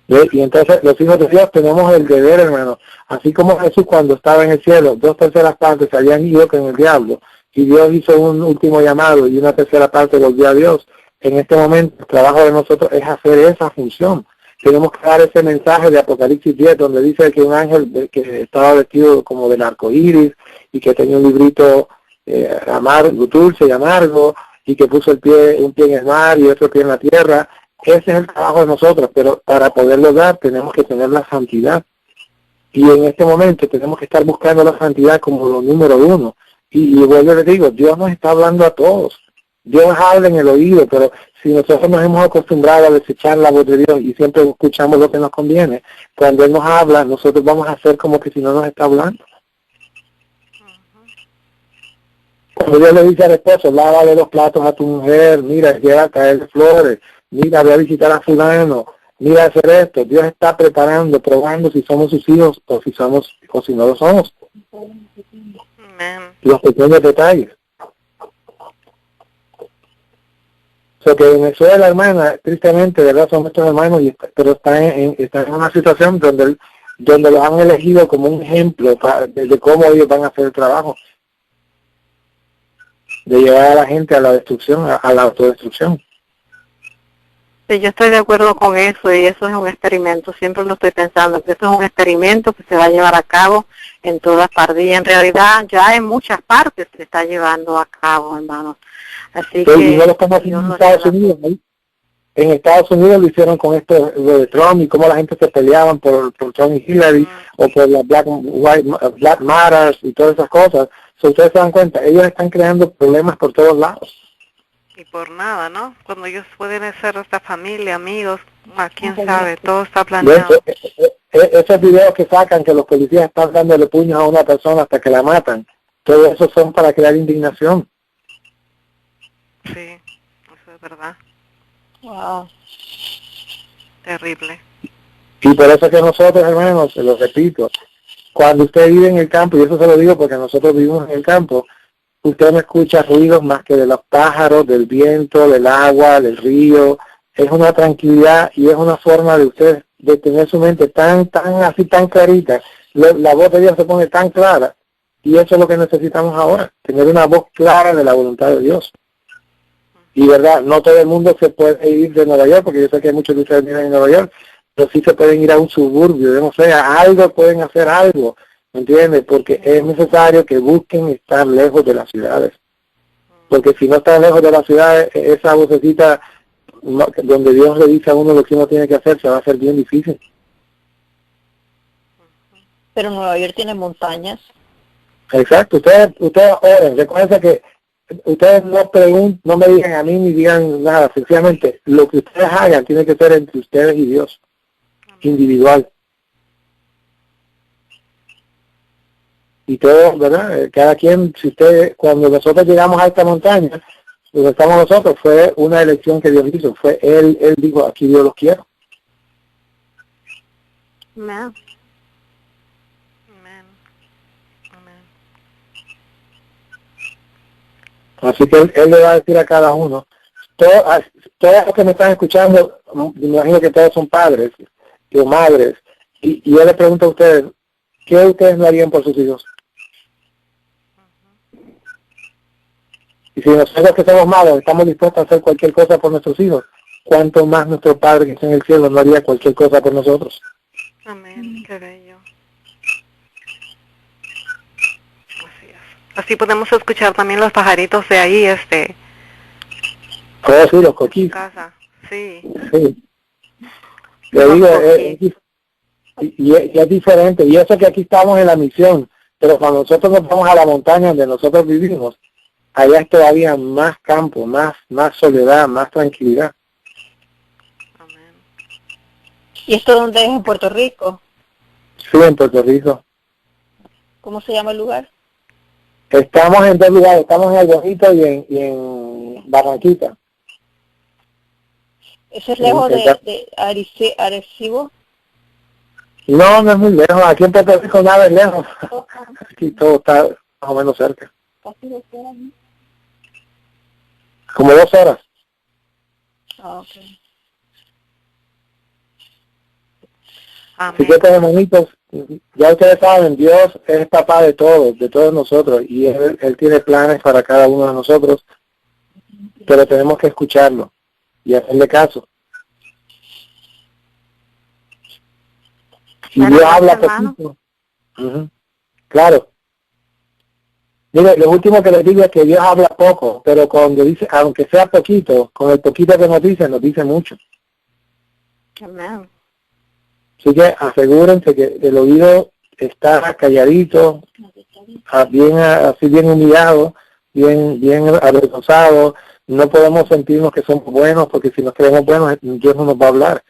Y entonces los hijos de Dios tenemos el deber, hermano, así como Jesús cuando estaba en el cielo, 2/3 partes se habían ido con el diablo, y Dios hizo un último llamado y 1/3 parte volvió a Dios. En este momento el trabajo de nosotros es hacer esa función. Tenemos que dar ese mensaje de Apocalipsis 10 donde dice que un ángel que estaba vestido como del arco iris y que tenía un librito amargo, dulce y amargo, y que puso un pie en el mar y otro pie en la tierra. Ese es el trabajo de nosotros, pero para poderlo dar tenemos que tener la santidad. Y en este momento tenemos que estar buscando la santidad como lo número uno. Y vuelvo les digo, Dios nos está hablando a todos. Dios habla en el oído, pero si nosotros nos hemos acostumbrado a desechar la voz de Dios y siempre escuchamos lo que nos conviene, cuando Él nos habla, nosotros vamos a hacer como que si no nos está hablando. Cuando Dios le dice al esposo, lávale los platos a tu mujer, mira, llega a caerle flores, mira, voy a visitar a fulano, mira, hacer esto. Dios está preparando, probando si somos sus hijos o si no lo somos. Amén. Los pequeños detalles. O sea que Venezuela, hermana, tristemente, de verdad son nuestros hermanos, pero están en una situación donde los han elegido como un ejemplo de cómo ellos van a hacer el trabajo. De llevar a la gente a la destrucción, a la autodestrucción. Sí, yo estoy de acuerdo con eso y eso es un experimento, siempre lo estoy pensando, que eso es un experimento que se va a llevar a cabo en todas partes y en realidad ya en muchas partes se está llevando a cabo, hermanos. Así que y no lo estamos haciendo en Estados Unidos, ¿no? En Estados Unidos lo hicieron con esto de Trump y cómo la gente se peleaban por Trump y Hillary o por la Black Matters y todas esas cosas. Si ustedes se dan cuenta, ellos están creando problemas por todos lados. Y por nada, ¿no? Cuando ellos pueden ser esta familia, amigos, quién sabe, todo está planeado. Esos videos que sacan que los policías están dándole puños a una persona hasta que la matan, todo eso son para crear indignación. Sí, eso es verdad. Wow. Terrible. Y por eso que nosotros, hermanos, se lo repito, cuando usted vive en el campo, y eso se lo digo porque nosotros vivimos en el campo, usted no escucha ruidos más que de los pájaros, del viento, del agua, del río. Es una tranquilidad y es una forma de usted de tener su mente tan clarita. La voz de Dios se pone tan clara y eso es lo que necesitamos ahora, tener una voz clara de la voluntad de Dios. Y verdad, no todo el mundo se puede ir de Nueva York, porque yo sé que muchos de ustedes viven en Nueva York, pero sí se pueden ir a un suburbio, no sé, a algo, pueden hacer algo, ¿me entiendes? Porque es necesario que busquen estar lejos de las ciudades. Porque si no están lejos de las ciudades, esa vocecita donde Dios le dice a uno lo que uno tiene que hacer, se va a hacer bien difícil. Pero Nueva York tiene montañas. Exacto, ustedes oren, recuerden que ustedes no me digan a mí ni digan nada, sencillamente lo que ustedes hagan tiene que ser entre ustedes y Dios, individual. Y todo, ¿verdad? Cada quien, cuando nosotros llegamos a esta montaña, donde estamos nosotros, fue una elección que Dios hizo, Él dijo, aquí Dios los quiero. Amén. Así que él le va a decir a cada uno, todos los que me están escuchando, me imagino que todos son padres o madres, y yo le pregunto a ustedes, ¿qué ustedes no harían por sus hijos? Y si nosotros que somos malos estamos dispuestos a hacer cualquier cosa por nuestros hijos, ¿cuánto más nuestro Padre que está en el cielo no haría cualquier cosa por nosotros? Amén, qué bello. Así es. Así podemos escuchar también los pajaritos de ahí, Oh, sí, los en coquis. casa. Sí. Sí. Le Los digo, coquis. y es diferente. Y eso que aquí estamos en la misión, pero cuando nosotros nos vamos a la montaña donde nosotros vivimos, allá es todavía más campo, más soledad, más tranquilidad. Amén. ¿Y esto dónde es? ¿En Puerto Rico? Sí, en Puerto Rico. ¿Cómo se llama el lugar? Estamos en dos lugares, estamos en El Bonito y en Barranquita. ¿Eso es lejos de Arecibo? No, no es muy lejos. Aquí en Puerto Rico nada es lejos. Aquí todo está más o menos cerca. Casi 2 horas, ¿no? Como 2 horas. Ah, ok. Así Amén. que, pues, hermanitos, ya ustedes saben, Dios es papá de todos nosotros, y él tiene planes para cada uno de nosotros, pero tenemos que escucharlo y hacerle caso. Y Bueno, Dios gracias, habla hermano. poquito. Ujú. Claro. Mire, lo último que les digo es que Dios habla poco, pero cuando dice, aunque sea poquito, con el poquito que nos dice mucho. Amén. Así que asegúrense que el oído está calladito, así bien humillado, bien avergonzado. No podemos sentirnos que somos buenos, porque si nos creemos buenos, Dios no nos va a hablar.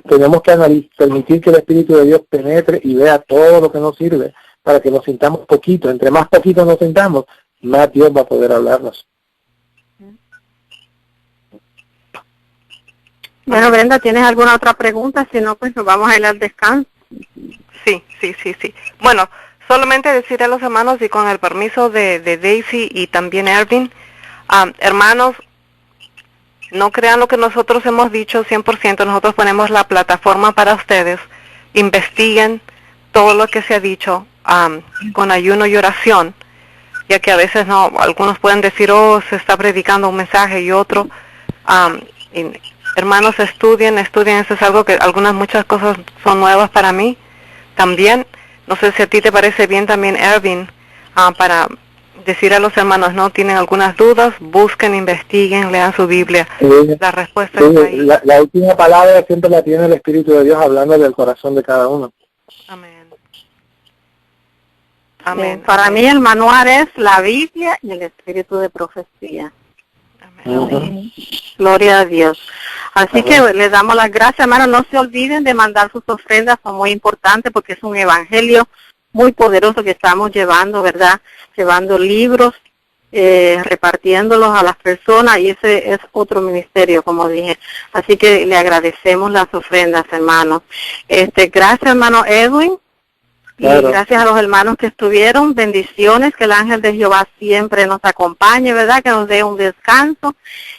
Tenemos que permitir que el Espíritu de Dios penetre y vea todo lo que nos sirve, para que nos sintamos poquito. Entre más poquito nos sintamos, más Dios va a poder hablarnos. Bueno, Brenda, ¿tienes alguna otra pregunta? Si no, pues nos vamos a ir al descanso. Sí. Bueno, solamente decir a los hermanos y con el permiso de Daisy y también Erwin, hermanos, no crean lo que nosotros hemos dicho 100%, nosotros ponemos la plataforma para ustedes, investiguen todo lo que se ha dicho con ayuno y oración, ya que a veces no, algunos pueden decir, oh, se está predicando un mensaje y otro. Hermanos, estudien, eso es algo que muchas cosas son nuevas para mí. También, no sé si a ti te parece bien también, Erwin, para decir a los hermanos, no tienen algunas dudas, busquen, investiguen, lean su Biblia. La respuesta está ahí. La última palabra siempre la tiene el Espíritu de Dios hablando del corazón de cada uno. Amén. Amén. Para mí el manual es la Biblia y el espíritu de profecía. Amén. Gloria a Dios. Así que les damos las gracias, hermanos. No se olviden de mandar sus ofrendas, son muy importantes porque es un evangelio muy poderoso que estamos llevando, ¿verdad? Llevando libros, repartiéndolos a las personas, y ese es otro ministerio, como dije. Así que le agradecemos las ofrendas, hermanos. Gracias, hermano Edwin. Claro. Y gracias a los hermanos que estuvieron, bendiciones, que el ángel de Jehová siempre nos acompañe, ¿verdad? Que nos dé un descanso.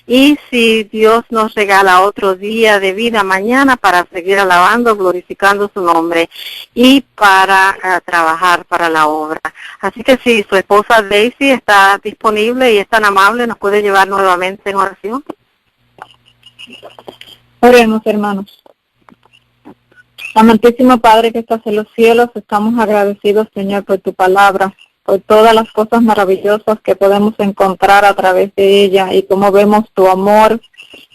Y si Dios nos regala otro día de vida mañana para seguir alabando, glorificando su nombre y para trabajar para la obra. Así que si su esposa Daisy está disponible y es tan amable, nos puede llevar nuevamente en oración. Oremos, hermanos. Amantísimo Padre que estás en los cielos, estamos agradecidos, Señor, por tu palabra, por todas las cosas maravillosas que podemos encontrar a través de ella, y cómo vemos tu amor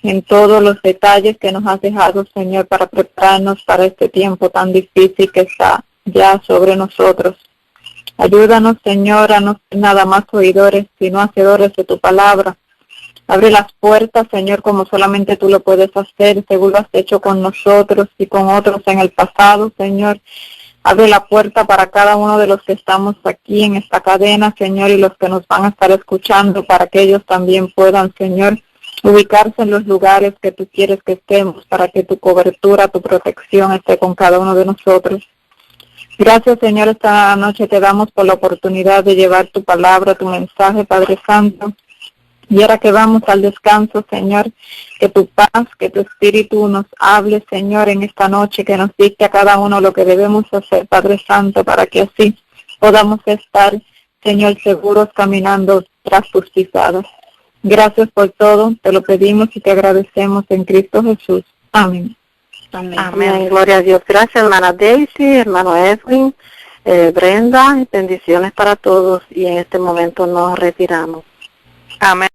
en todos los detalles que nos has dejado, Señor, para prepararnos para este tiempo tan difícil que está ya sobre nosotros. Ayúdanos, Señor, a no ser nada más oidores, sino hacedores de tu palabra. Abre las puertas, Señor, como solamente tú lo puedes hacer, según lo has hecho con nosotros y con otros en el pasado, Señor. Abre la puerta para cada uno de los que estamos aquí en esta cadena, Señor, y los que nos van a estar escuchando, para que ellos también puedan, Señor, ubicarse en los lugares que tú quieres que estemos, para que tu cobertura, tu protección esté con cada uno de nosotros. Gracias, Señor, esta noche te damos por la oportunidad de llevar tu palabra, tu mensaje, Padre Santo. Y ahora que vamos al descanso, Señor, que tu paz, que tu espíritu nos hable, Señor, en esta noche, que nos dicte a cada uno lo que debemos hacer, Padre Santo, para que así podamos estar, Señor, seguros caminando tras tus pisadas. Gracias por todo, te lo pedimos y te agradecemos en Cristo Jesús. Amén. Amén. Gloria a Dios. Gracias, hermana Daisy, hermano Edwin. Brenda, bendiciones para todos y en este momento nos retiramos. Amén.